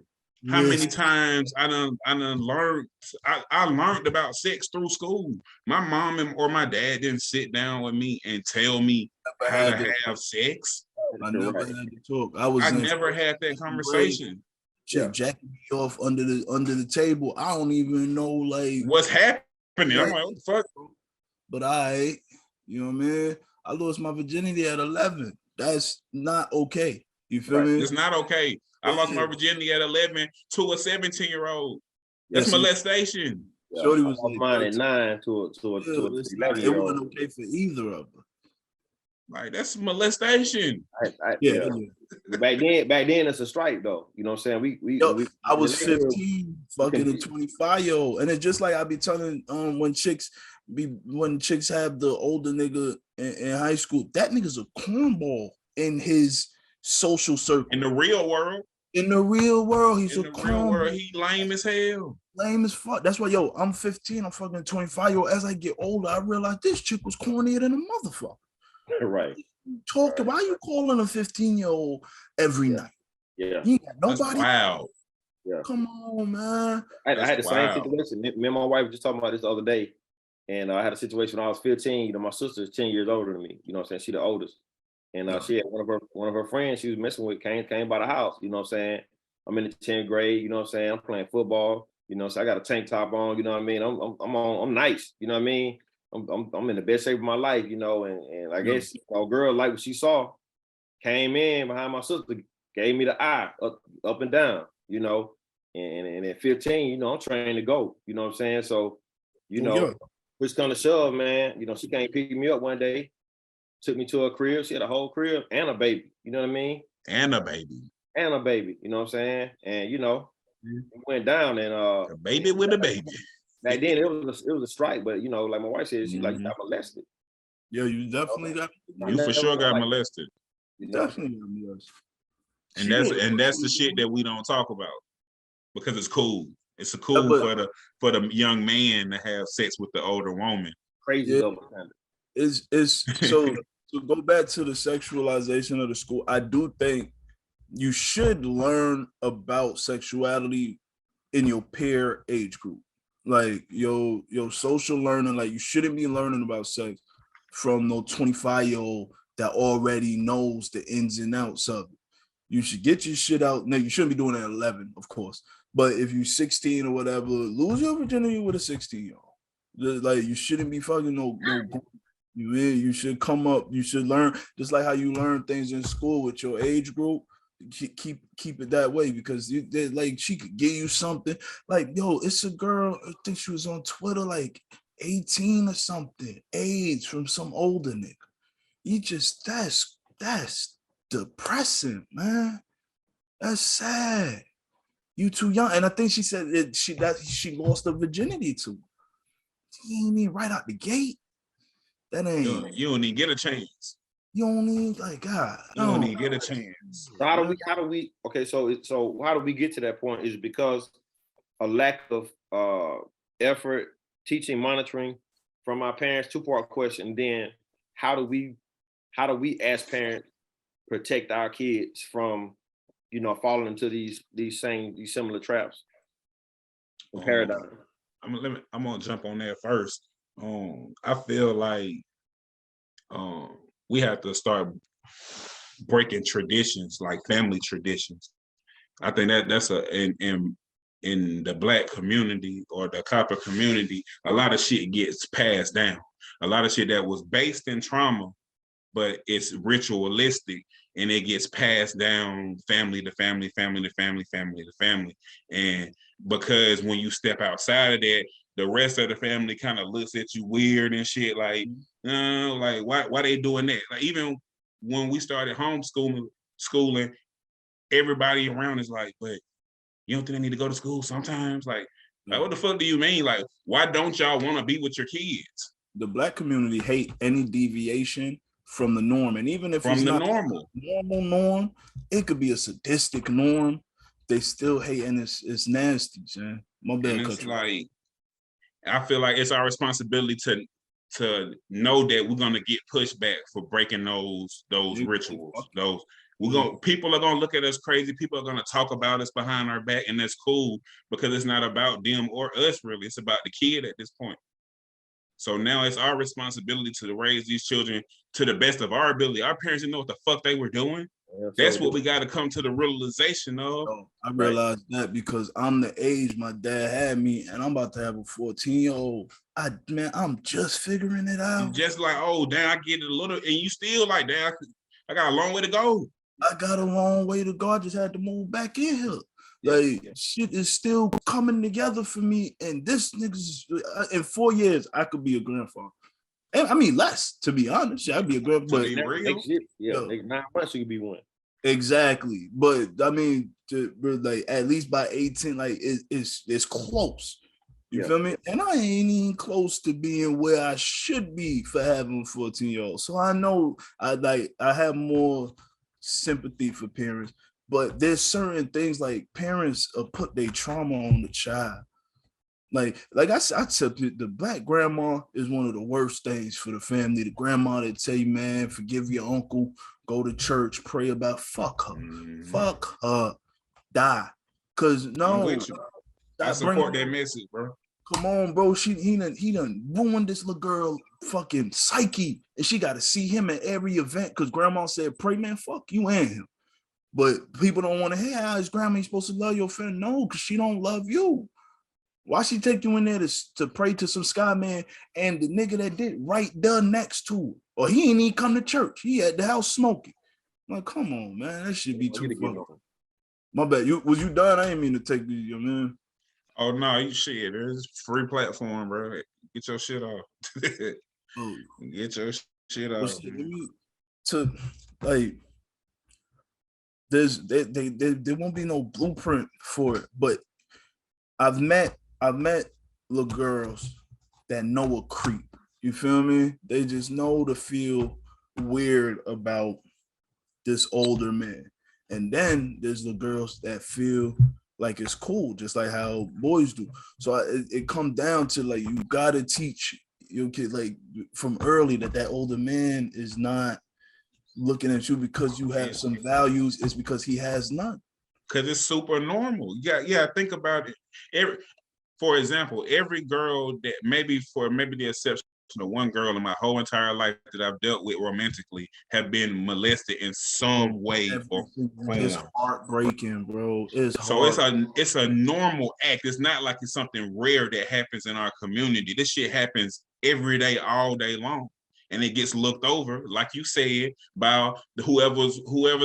How many times I done learned, I learned about sex through school. My mom or my dad didn't sit down with me and tell me how to have sex. I never had to talk. I never had that conversation. Chick jacking me off under the table. I don't even know like what's happening. I'm like, what the fuck? But you know what I mean? I lost my virginity at 11. That's not okay. You feel me? It's not okay. I lost my virginity at 11 to a 17-year-old. That's molestation. Shorty was like mine at 9 to a 11-year-old. It wasn't okay for either of them. Like, that's molestation. Back then it's a strike though. You know what I'm saying? I was 15 fucking a 25-year-old. And it's just like I be telling when chicks have the older nigga in high school, that nigga's a cornball in his social circle. In the real world, he's a cornball. He lame as hell. Lame as fuck. That's why, I'm 15, I'm fucking 25-year-old. As I get older, I realize this chick was cornier than a motherfucker. Right. Why are you calling a 15-year-old every night? Yeah. You ain't got nobody. Wow. Yeah. Come on, man. I had the same situation. Me and my wife were just talking about this the other day. And I had a situation when I was 15. You know, my sister is 10 years older than me. You know what I'm saying? She's the oldest. And she had one of her friends she was messing with came by the house. You know what I'm saying? I'm in the 10th grade. You know what I'm saying? I'm playing football. You know, so I got a tank top on. You know what I mean? I'm nice. You know what I mean? I'm in the best shape of my life. You know, and I guess a girl like what she saw, came in behind my sister, gave me the eye up and down. You know, and at 15, you know, I'm trained to go. You know what I'm saying? So, you know, which kind of shove, man. You know, she came pick me up one day. Took me to her crib. She had a whole crib and a baby. You know what I mean? And a baby. You know what I'm saying? And you know, it went down. And a baby with a baby. Back then it was a strike, but you know, like my wife said, she like got molested. Yeah, you definitely got. You for sure got molested. You definitely got molested. And that's the shit that we don't talk about because it's cool. It's cool for the young man to have sex with the older woman. Crazy double standard. It's so. To go back to the sexualization of the school, I do think you should learn about sexuality in your peer age group. Like your social learning, like you shouldn't be learning about sex from no 25-year-old that already knows the ins and outs of it. You should get your shit out. No, you shouldn't be doing it at 11, of course. But if you're 16 or whatever, lose your virginity with a 16-year-old. Like you shouldn't be fucking no you should come up, you should learn just like how you learn things in school with your age group. Keep it that way because like she could give you something like, it's a girl, I think she was on Twitter like 18 or something, AIDS from some older nigga. that's depressing, man. That's sad. You too young. And I think she said she lost her virginity to. She ain't even right out the gate. That ain't You don't even get a chance. you don't need like God. You don't even get a chance. So how do we okay, so how do we get to that point? Is because a lack of effort, teaching, monitoring from our parents? Two-part question. Then how do we as parents protect our kids from, falling into these similar traps and paradigms? I'm gonna jump on that first. I feel like we have to start breaking traditions, like family traditions. I think that's in the Black community or the copper community, a lot of shit gets passed down. A lot of shit that was based in trauma, but it's ritualistic, and it gets passed down family to family, family to family, family to family. And because when you step outside of that, the rest of the family kind of looks at you weird and shit, like why they doing that? Like, even when we started schooling, everybody around is like, but you don't think I need to go to school sometimes? Like what the fuck do you mean? Like, why don't y'all want to be with your kids? The Black community hate any deviation from the norm. And even if it's not normal norm, it could be a sadistic norm. They still hate, and it's nasty, man. My bad. And it's like, I feel like it's our responsibility to know that we're gonna get pushback for breaking those rituals. People are gonna look at us crazy. People are gonna talk about us behind our back, and that's cool, because it's not about them or us, really. It's about the kid at this point. So now it's our responsibility to raise these children to the best of our ability. Our parents didn't know what the fuck they were doing. That's what we got to come to the realization of. I realized that because I'm the age my dad had me, and I'm about to have a 14-year-old. I'm just figuring it out. You just like, oh, damn, I get it a little, and you still like, damn, I got a long way to go. I got a long way to go. I just had to move back in here. Like, shit is still coming together for me. And this nigga's, in 4 years, I could be a grandfather. And I mean, less, to be honest. I'd be a grandfather. Like 9 months you could be one. Exactly. But I mean, like, at least by 18, like, it's close. You feel me? And I ain't even close to being where I should be for having a 14-year-old. So I know I have more sympathy for parents, but there's certain things like parents put their trauma on the child. Like I said, the Black grandma is one of the worst things for the family. The grandma that tell you, man, forgive your uncle, go to church, pray about, fuck her, die. Cause no, I support that message, bro. Come on, bro. He done ruined this little girl fucking psyche, and she got to see him at every event because grandma said, pray, man, fuck you and him. But people don't want to hear how his grandma ain't supposed to love your friend. No, because she don't love you. Why she take you in there to pray to some sky man and the nigga that did right there next to her? Or he ain't even come to church. He at the house smoking. I'm like, come on, man. That should be too fun. My bad. Was you done? I ain't mean to take you, man. Oh no, you shit. There's free platform, bro. Get your shit off. Get your shit off. There won't be no blueprint for it. But I've met little girls that know a creep. You feel me? They just know to feel weird about this older man. And then there's the girls that feel like it's cool, just like how boys do. So it comes down to, like, you gotta teach your kid, like, from early, that older man is not looking at you because you have some values. It's because he has none. Because it's super normal. Yeah. Think about it. For example, every girl that maybe the exception of one girl in my whole entire life that I've dealt with romantically have been molested in some way or form. It's heartbreaking, bro. So it's a normal act. It's not like it's something rare that happens in our community. This shit happens every day, all day long. And it gets looked over, like you said, by whoever's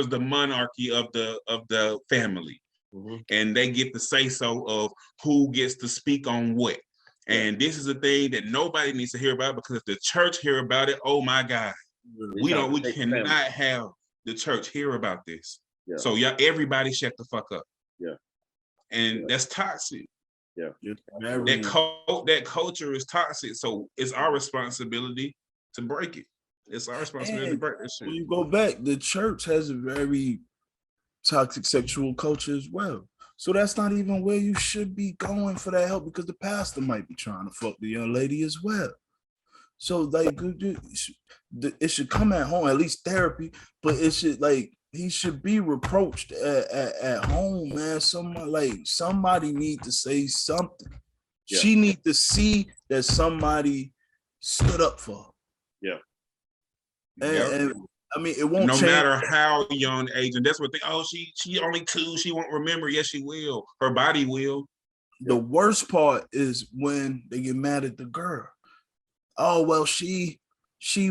the monarchy of the family. Mm-hmm. And they get the say-so of who gets to speak on what. And this is a thing that nobody needs to hear about, because if the church hear about it, oh my God. We cannot have the church hear about this. Yeah. So everybody shut the fuck up. Yeah. And that's toxic. Yeah. That culture is toxic. So it's our responsibility to break it. It's our responsibility to break that shit. When you go back, the church has a very toxic sexual culture as well. So that's not even where you should be going for that help, because the pastor might be trying to fuck the young lady as well. So like it should come at home, at least therapy, but it should he should be reproached at home, man. Somebody need to say something. Yeah. She need to see that somebody stood up for her. Yeah. And I mean, it won't no change. Matter how young age, and that's what she only 2, she won't remember. Yes, she will. Her body will. The worst part is when they get mad at the girl. Oh well, she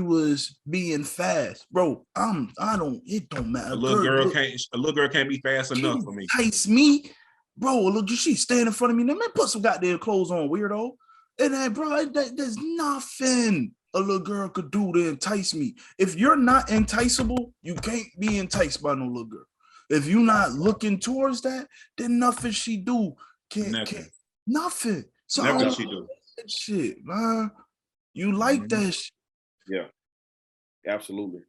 was being fast, bro. It don't matter. A little girl can't be fast enough for me. Entice me, bro. Look, she stand in front of me. Man, put some goddamn clothes on, weirdo. And then, bro, there's nothing a little girl could do to entice me. If you're not enticable, you can't be enticed by no little girl. If you're not looking towards that, then nothing she do nothing. So nothing she do. Shit, man. You like that shit. Yeah. Absolutely.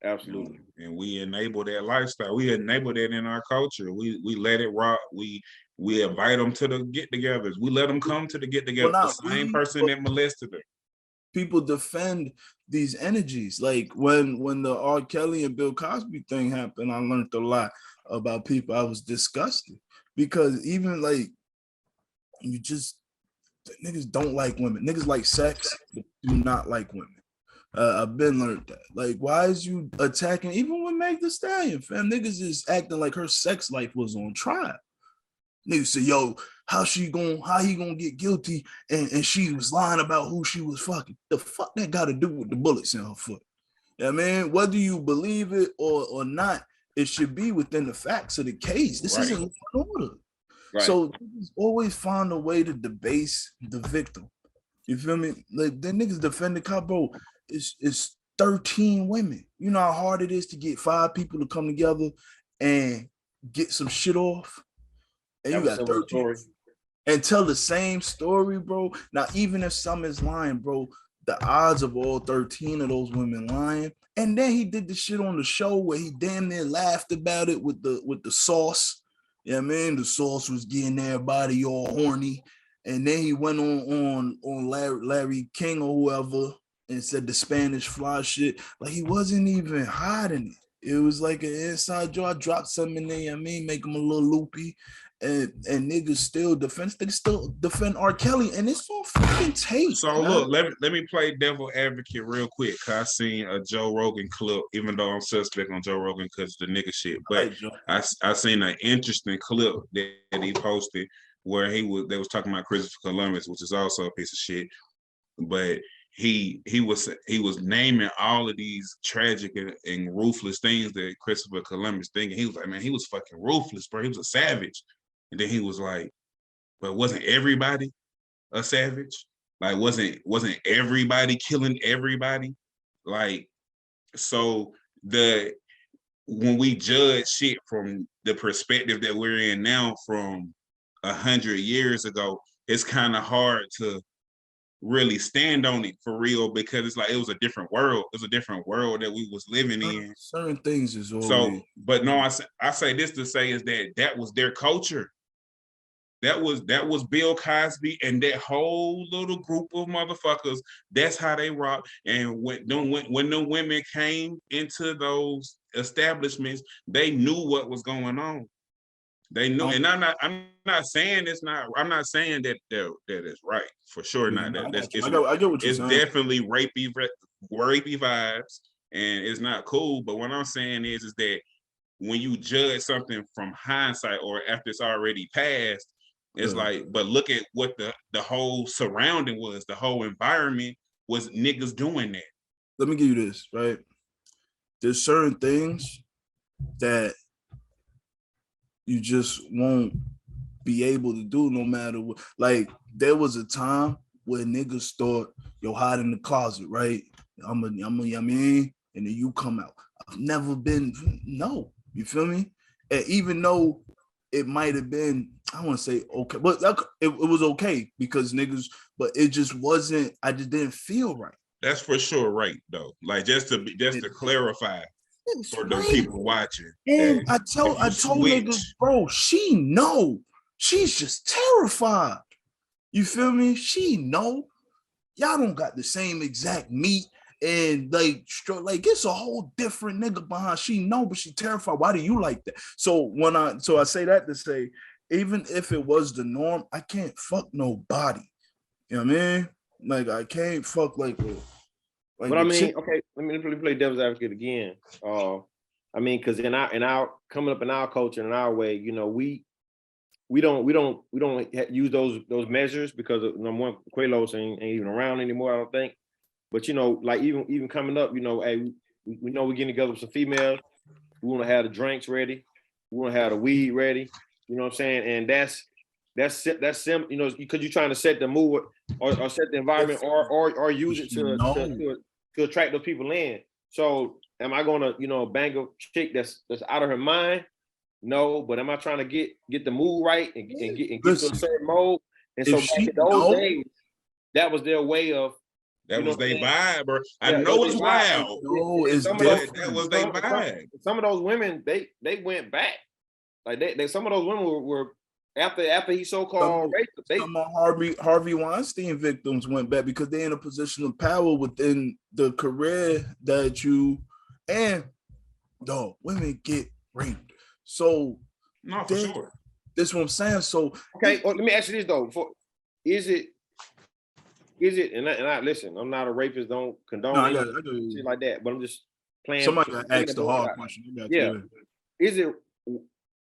Absolutely. And we enable that lifestyle. We enable that in our culture. We let it rock. We invite them to the get-togethers. We let them come to the get-together. The same person that molested her. People defend these energies. Like when the R. Kelly and Bill Cosby thing happened, I learned a lot about people. I was disgusted because even niggas don't like women. Niggas like sex, but do not like women. I've been learned that. Like, why is you attacking? Even with Meg Thee Stallion, fam, niggas is acting like her sex life was on trial. Niggas say, yo, how he gonna get guilty? And she was lying about who she was fucking. The fuck that got to do with the bullets in her foot? Yeah, man. Whether you believe it or not, it should be within the facts of the case. This isn't law and order. Right. So always find a way to debase the victim. You feel me? Like the niggas defend the cop, bro. It's 13 women. You know how hard it is to get 5 people to come together and get some shit off. And you got 13 and tell the same story, bro. Now, even if some is lying, bro, the odds of all 13 of those women lying. And then he did the shit on the show where he damn near laughed about it with the sauce. Yeah, man, the sauce was getting everybody all horny. And then he went on Larry King or whoever and said the Spanish fly shit. Like he wasn't even hiding it. It was like an inside joke. I dropped something in there, make them a little loopy. And niggas still defend R. Kelly, and it's on fucking tape. So man. Look, let me play devil advocate real quick. Cause I seen a Joe Rogan clip, even though I'm suspect on Joe Rogan because the nigga shit. But I seen an interesting clip that he posted where they was talking about Christopher Columbus, which is also a piece of shit. But he was naming all of these tragic and ruthless things that Christopher Columbus did. And he was like, man, he was fucking ruthless, bro. He was a savage. And then he was like, but wasn't everybody a savage? Like, wasn't everybody killing everybody? Like, so when we judge shit from the perspective that we're in now from 100 years ago, it's kind of hard to really stand on it for real because it's like it was a different world. It was a different world that we was living in. Certain things is always... So, but no, I say this to say is that was their culture. That was Bill Cosby and that whole little group of motherfuckers. That's how they rock. And when the women came into those establishments, they knew what was going on. They knew, and I'm not saying it's not. I'm not saying that is right for sure. Not that. I get what you're saying. It's definitely rapey vibes, and it's not cool. But what I'm saying is that when you judge something from hindsight or after it's already passed, it's like, but look at what the whole surrounding was. The whole environment was niggas doing that. Let me give you this, right? There's certain things that you just won't be able to do no matter what. Like there was a time where niggas thought, yo, hide in the closet, right? I'm a, I mean, and then you come out. I've never been, no, you feel me? And even though it might have been, I want to say okay, but it was okay because niggas, but it just wasn't, I just didn't feel right. That's for sure right though. Like just to clarify for the people watching. And I told switch, niggas, bro, she know. She's just terrified. You feel me? She know. Y'all don't got the same exact meat. And like it's a whole different nigga behind. She know, but she terrified. Why do you like that? So I say that to say, even if it was the norm, I can't fuck nobody. You know what I mean? Like I can't fuck like but I mean, okay, let me play devil's advocate again. I mean, because in our coming up in our culture and in our way, you know, we don't use those measures because number one, Quaaludes ain't even around anymore, I don't think. But you know, like even coming up, you know, hey, we know we're getting together with some females. We want to have the drinks ready. We want to have the weed ready. You know what I'm saying? And that's you know, because you're trying to set the mood or set the environment or use it to attract those people in. So am I gonna, you know, bang a chick that's out of her mind? No, but am I trying to get the mood right and get to a certain mode? And so back in those days, that was their way of. That was their vibe, bro. I know it's wild. No, it's different. That was their vibe. Some of those women, they went back. Like they some of those women were after he so-called raped. Some of Harvey Weinstein victims went back because they're in a position of power within the career that you and women get raped. So no, for sure. That's what I'm saying. So okay, let me ask you this though: is it? And I listen. I'm not a rapist. Don't condone shit like that. But I'm just playing. Somebody got asked the hard question. Yeah. Is it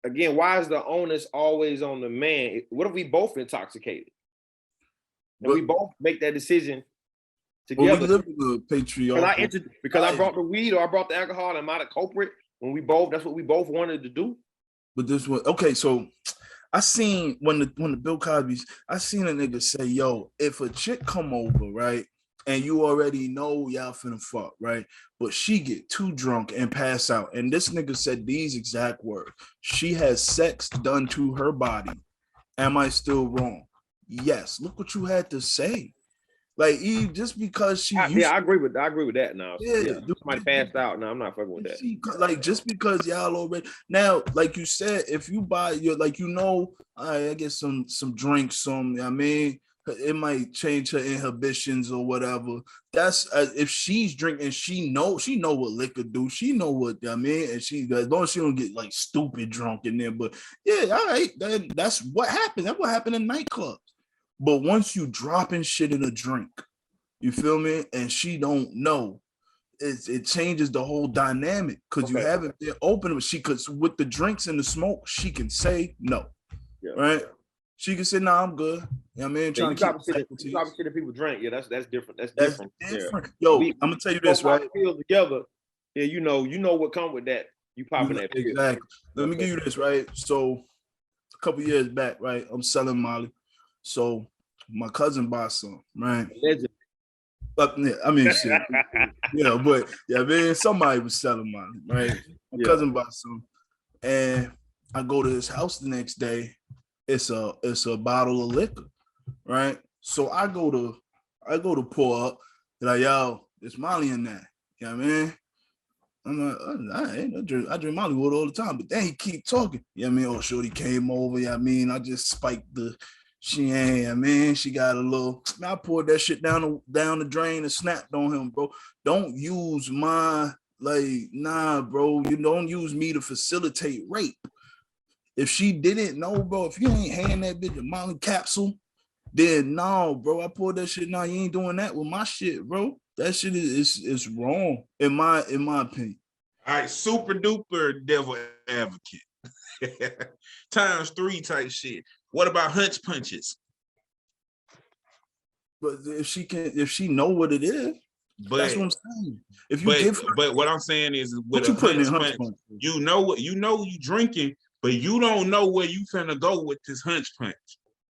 again? Why is the onus always on the man? What if we both intoxicated? And we both make that decision together. We live in the patriarchal. Because I brought the weed or I brought the alcohol. Am I the culprit? When that's what we both wanted to do. But this was okay. So I seen when the Bill Cosby's, I seen a nigga say, yo, if a chick come over, right, and you already know y'all finna fuck, right, but she get too drunk and pass out, and this nigga said these exact words: she has sex done to her body. Am I still wrong? Yes. Look what you had to say. Like just because she, I agree with that. Now, somebody passed out. Now I'm not fucking with that. Like just because y'all already now, like you said, if you buy your, like I get some drinks, I mean, it might change her inhibitions or whatever. That's if she's drinking, she know what liquor do. She know what I mean, and as long as she don't get like stupid drunk in there. But yeah, all right, that's what happened. That's what happened in nightclubs. But once you dropping shit in a drink, you feel me, and she don't know, it changes the whole dynamic because you haven't been open. She could with the drinks and the smoke, she can say no, right? She can say, "Nah, I'm good." You know what I mean, trying to keep dropping shit that people drink. Yeah, that's different. That's different. Yo, I'm gonna tell you this, right? Pills together. Yeah, you know what come with that. You popping that pill. Exactly. Let me give you this, right? So a couple years back, right, I'm selling Molly. So my cousin bought some, right? I mean, shit. Yeah, but man, somebody was selling Molly, right? My cousin bought some, and I go to his house the next day. It's a bottle of liquor, right? So I go to pour up, like, yo, there's Molly in that. You know what I mean? I'm like, I drink Molly water all the time, but then he keep talking. You know what I mean? Oh, shorty came over. You know what I mean? I just spiked she got a little, I poured that shit down the drain and snapped on him, bro. Don't use nah, bro. You don't use me to facilitate rape. If she didn't know, bro, if you ain't hand that bitch a Molly capsule, then no, bro, I poured that shit. No, you ain't doing that with my shit, bro. That shit is wrong in my opinion. All right, super duper devil advocate. ×3 type shit. What about hunch punches? But if she know what it is, that's what I'm saying. If you but what I'm saying is with a hunch punch, you know you drinking, but you don't know where you finna go with this hunch punch.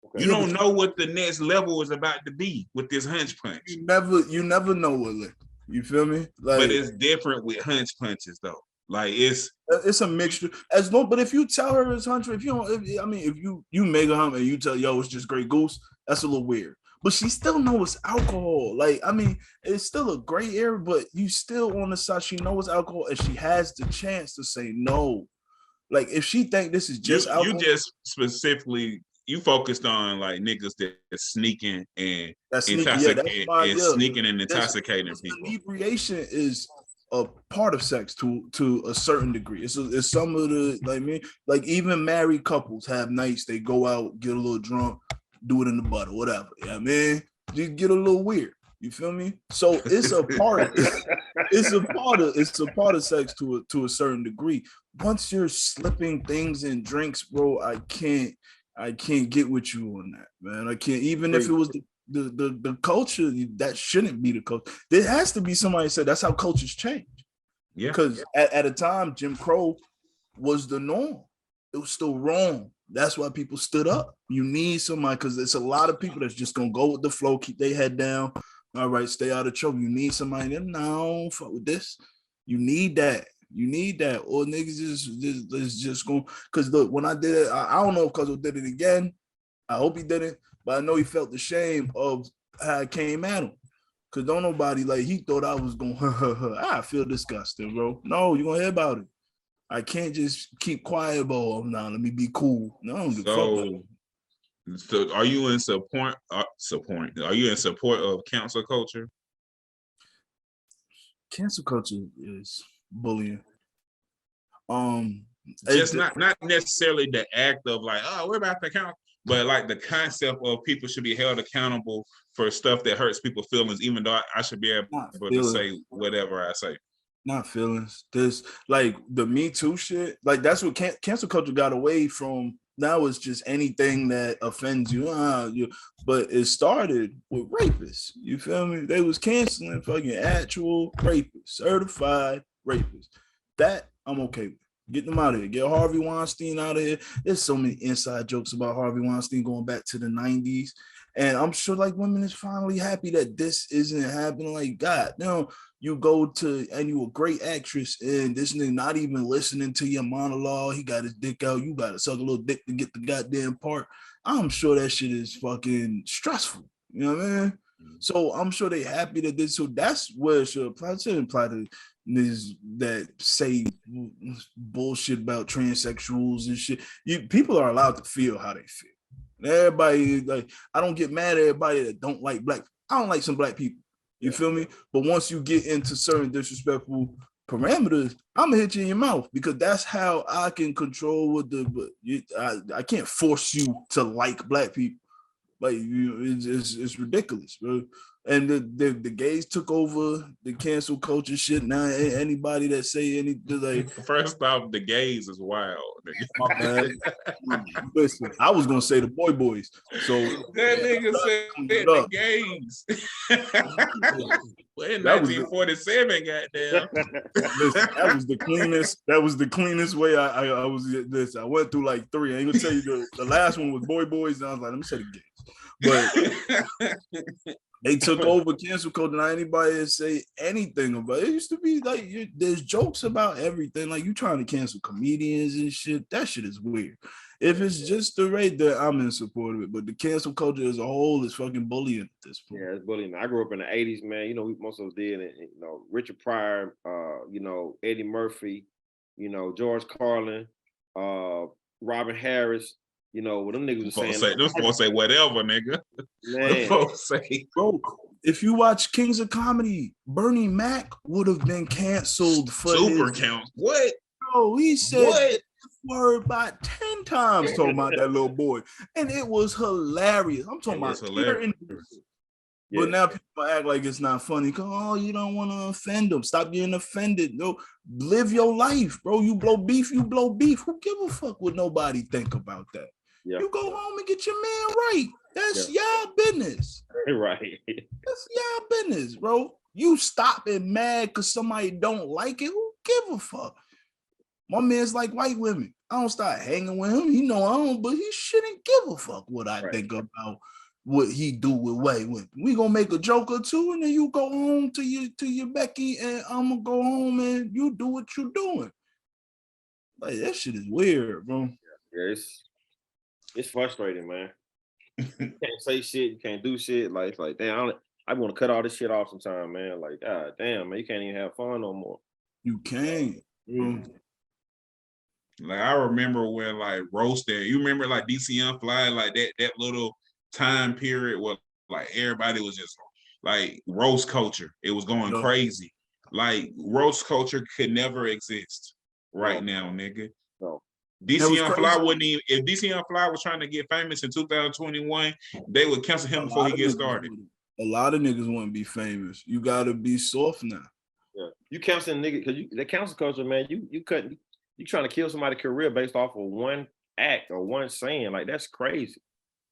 Okay. You don't know what the next level is about to be with this hunch punch. You never know what lick. You feel me? Like, but it's different with hunch punches though. Like it's a mixture. But if you tell her it's 100, if you don't, if you make a hump and you tell yo it's just Grey Goose, that's a little weird. But she still knows it's alcohol. Like, I mean, it's still a gray area, but you still on the side. She knows alcohol, and she has the chance to say no. Like, if she think this is just alcohol, you just specifically you focused on like niggas that's sneaking and intoxicating sneaking and intoxicating people. Inebriation is a part of sex to a certain degree. It's some of the like even married couples have nights they go out, get a little drunk, do it in the butt or whatever. Yeah, man, just get a little weird. You feel me? So it's a part. It's a part of sex to a certain degree. Once you're slipping things in drinks, bro, I can't get with you on that, man. I can't. Even if it was the culture, that shouldn't be the culture. There has to be somebody said that's how cultures change. Yeah. Because at a time, Jim Crow was the norm. It was still wrong. That's why people stood up. You need somebody, because it's a lot of people that's just gonna go with the flow, keep their head down. All right, stay out of trouble. You need somebody that no fuck with this. You need that. You need that. Or niggas just going. Because look, when I did it, I don't know if Cuzzo did it again. I hope he didn't, but I know he felt the shame of how I came at him. Because don't nobody, like, he thought I was going, I feel disgusting, bro. No, you're going to hear about it. I can't just keep quiet about it. Now, let me be cool. No, so are you in support? Are you in support of cancel culture? Cancel culture is bullying. Just not necessarily the act of like, oh, we're about to count, but like the concept of people should be held accountable for stuff that hurts people's feelings, even though I should be able to say whatever I say. Not feelings. This, like, the Me Too shit, like, that's what cancel culture got away from. Now it's just anything that offends you. But it started with rapists. You feel me? They was canceling fucking actual rapists, certified rapists. That I'm okay with. Get them out of here. Get Harvey Weinstein out of here. There's so many inside jokes about Harvey Weinstein going back to the 90s. And I'm sure, like, women is finally happy that this isn't happening. Like, God, you go to, and you a great actress, and this nigga not even listening to your monologue. He got his dick out. You got to suck a little dick to get the goddamn part. I'm sure that shit is fucking stressful. You know what I mean? So I'm sure they happy that this. So that's where it should apply. It should apply to niggas that say bullshit about transsexuals and shit. People are allowed to feel how they feel. Everybody, like, I don't get mad at everybody that don't like black. I don't like some black people. You feel me? But once you get into certain disrespectful parameters, I'm gonna hit you in your mouth, because that's how I can control what I can't force you to like black people. Like, it's ridiculous, bro. And the gays took over the cancel culture shit. Now anybody that say anything, like, first off, the gays is wild. My bad. Listen, I was gonna say the boys. So that nigga said the gays. Well, in 1947, goddamn. Listen, that was the cleanest way I was this. I went through like 3. I ain't gonna tell you the last one was boys, and I was like, let me say the gays. But they took over cancel culture. Not anybody that say anything about it. It used to be like there's jokes about everything. Like, you trying to cancel comedians and shit. That shit is weird. If it's just the rate that I'm in support of it, but the cancel culture as a whole is fucking bullying at this point. Yeah, it's bullying. I grew up in the 80s, man. Most of us did. And, Richard Pryor, Eddie Murphy, George Carlin, Robin Harris. What them niggas were saying. Them folks say whatever, nigga. Man. Folks say, bro, if you watch Kings of Comedy, Bernie Mac would have been canceled for super count. What? Bro, he said word about 10 times talking about that little boy, and it was hilarious. I'm talking about hilarious. Yeah. But now people act like it's not funny because you don't want to offend them. Stop getting offended. No, live your life, bro. You blow beef, you blow beef. Who give a fuck what nobody think about that? Yeah. You go home and get your man right. That's y'all business. Right. That's y'all business, bro. You stopping mad because somebody don't like it. Who give a fuck? My man's like white women. I don't start hanging with him. He know I don't, but he shouldn't give a fuck what I think about what he do with Way. We gonna make a joke or two, and then you go home to your Becky, and I'm gonna go home and you do what you doing. Like that shit is weird, bro. Yeah, it's frustrating, man. You can't say shit, you can't do shit. Like it's like, damn, I want to cut all this shit off sometime, man. Like, god damn, man, you can't even have fun no more. You can't. Like I remember when like roasting, you remember like DCM Fly, like that little time period where like everybody was just like roast culture. It was going crazy. Like roast culture could never exist right now, nigga. No. DCM Fly wouldn't even, if DCM Fly was trying to get famous in 2021, they would cancel him before he gets started. A lot of niggas want to be famous. You gotta be soft now. Yeah. You canceling nigga because the cancel culture, man, you couldn't. You trying to kill somebody's career based off of one act or one saying, like that's crazy.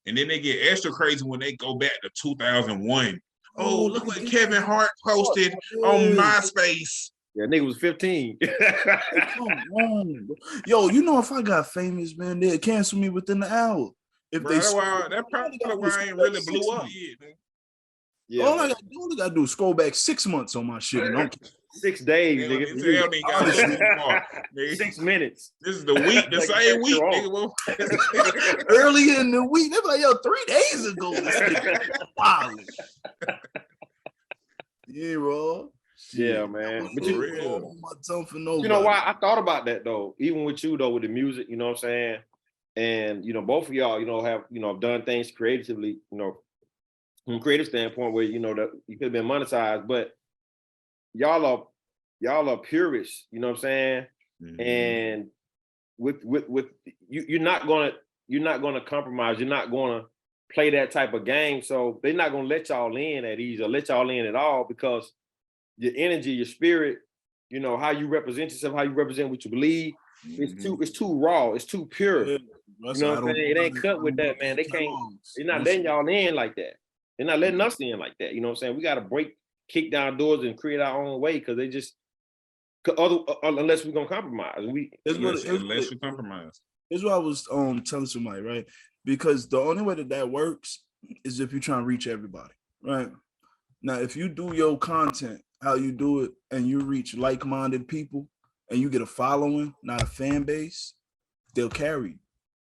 And then they get extra crazy when they go back to 2001. Oh, look what Kevin Hart posted on MySpace. Yeah, nigga was 15. Come on, bro. Yo, you know if I got famous, man, they'd cancel me within the hour. If bro, that's probably why I ain't really blew up yet, man. Yeah, all I gotta do is scroll back 6 months on my shit and I'm 6 days, nigga. 6 minutes. This is the week, the same week, nigga. Early in the week, they're like, yo, 3 days ago. This nigga wild. Yeah, bro. Yeah, man. But you know why I thought about that though, even with you though, with the music, you know what I'm saying? And you know, both of y'all, you know, have done things creatively, you know, from a creative standpoint where you know that you could have been monetized, but y'all are purists, you know what I'm saying? Mm-hmm. And with you're not gonna compromise, you're not gonna play that type of game. So they're not gonna let y'all in at ease or let y'all in at all because your energy, your spirit, you know, how you represent yourself, how you represent what you believe, it's too raw, it's too pure. Yeah, you know what I'm saying? It ain't cut with that, man. They're not letting y'all in like that. They're not letting us in like that. You know what I'm saying? We got to kick down doors and create our own way because they just, unless we're going to compromise. Unless we compromise. Here's what I was telling somebody, right? Because the only way that works is if you're trying to reach everybody, right? Now, if you do your content, how you do it, and you reach like-minded people, and you get a following, not a fan base, they'll carry you.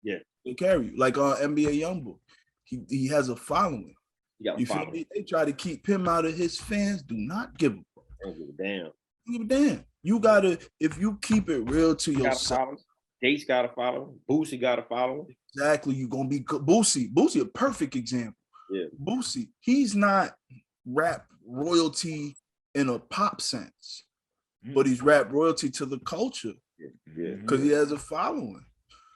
Yeah. They'll carry you. Like NBA Youngboy. He has a following. You feel me? They try to keep him out of his fans. Do not give a fuck. Don't give a damn. Don't give a damn. You gotta, if you keep it real to yourself. Gates gotta follow him. Boosie gotta follow him. Exactly. You're gonna be Boosie. Boosie, a perfect example. Yeah. Boosie, he's not rap royalty in a pop sense, but he's rap royalty to the culture. Yeah. Because he has a following.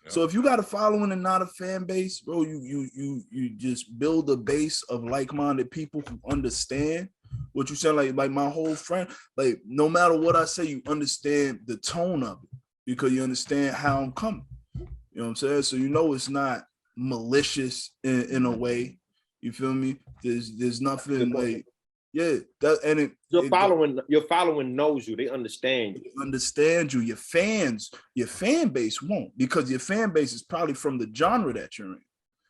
So if you got a following and not a fan base, bro, you just build a base of like-minded people who understand what you said. Like my whole friend, like no matter what I say, you understand the tone of it because you understand how I'm coming. You know what I'm saying? So you know it's not malicious in a way. You feel me? There's nothing like. Yeah, your following knows you. They understand you. They understand you. Your fan base won't, because your fan base is probably from the genre that you're in.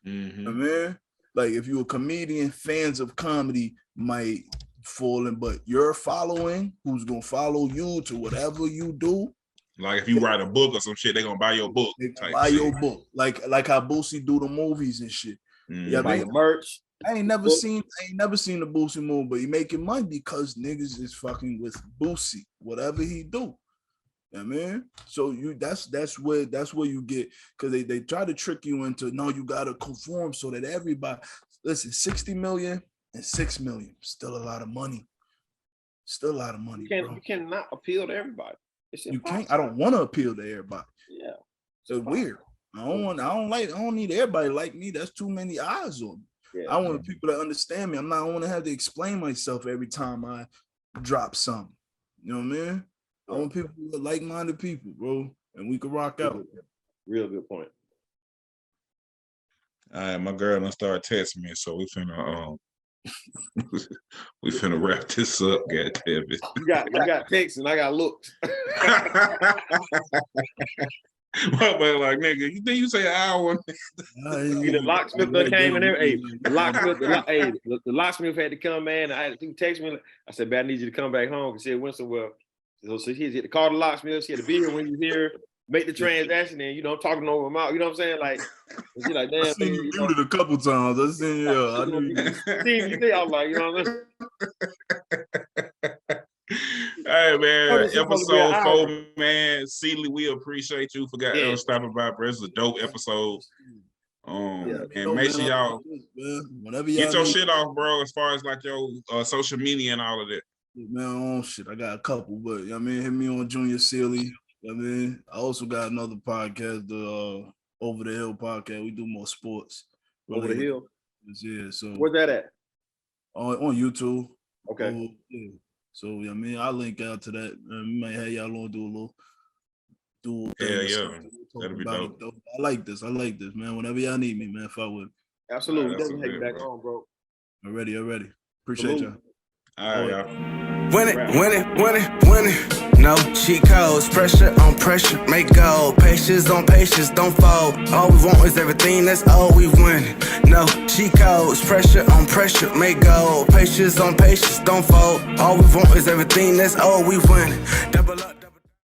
Mm-hmm. I mean, like if you're a comedian, fans of comedy might fall in, but your following, who's gonna follow you to whatever you do. Like if you write a book or some shit, they're gonna buy your book. Your book, like how Boosie do the movies and shit. Mm-hmm. Yeah, buy your merch. I ain't never seen the Boosie move, but he making money because niggas is fucking with Boosie, whatever he do. You know what I mean? So that's where you get, because they try to trick you into, no, you gotta conform so that everybody, listen, 60 million and 6 million, still a lot of money. Still a lot of money. You cannot appeal to everybody. You can't. I don't want to appeal to everybody. Yeah. It's weird. I don't need everybody like me. That's too many eyes on me. Yeah, I want people to understand me. I don't want to have to explain myself every time I drop something. You know what I mean? I want people who are like-minded people, bro, and we can rock out. Real good point. All right, my girl done started texting me, so we finna wrap this up. God damn it! You got texts and I got looks. But like, nigga, you think you say an hour? The locksmith that came in there. Hey, the locksmith had to come, man. He texted me. I said, "Man, I need you to come back home." Because she had went somewhere. So she had to call the locksmith. She had to be here when you here, make the transaction, and talking over my mouth. You know what I'm saying? Like, she like, damn. I seen you muted a couple times. I seen you. I knew you. See, you think I was like, you know what I mean? Hey man, episode 4, man. Seeley, we appreciate you for stopping by, bro. It's a dope episode. And make sure y'all whenever get your shit off, bro. As far as like your social media and all of that. Man, I got a couple, but I mean, hit me on Junior Seeley. I mean, I also got another podcast, the Over the Hill podcast. We do more sports. Over the Hill. Yeah. So where's that at? On YouTube. Okay. Yeah. So I mean, I'll link out to that. We might have y'all on do a little. Yeah. That'll be dope. I like this, man. Whenever y'all need me, man, fuck with. Absolutely. Doesn't take you back home, bro. Already. Appreciate y'all. All right, y'all. Winning. No cheat codes, pressure on pressure, make gold. Patience on patience, don't fold. All we want is everything, that's all we winning. No cheat codes, pressure on pressure, make gold. Patience on patience, don't fold. All we want is everything, that's all we winning. Double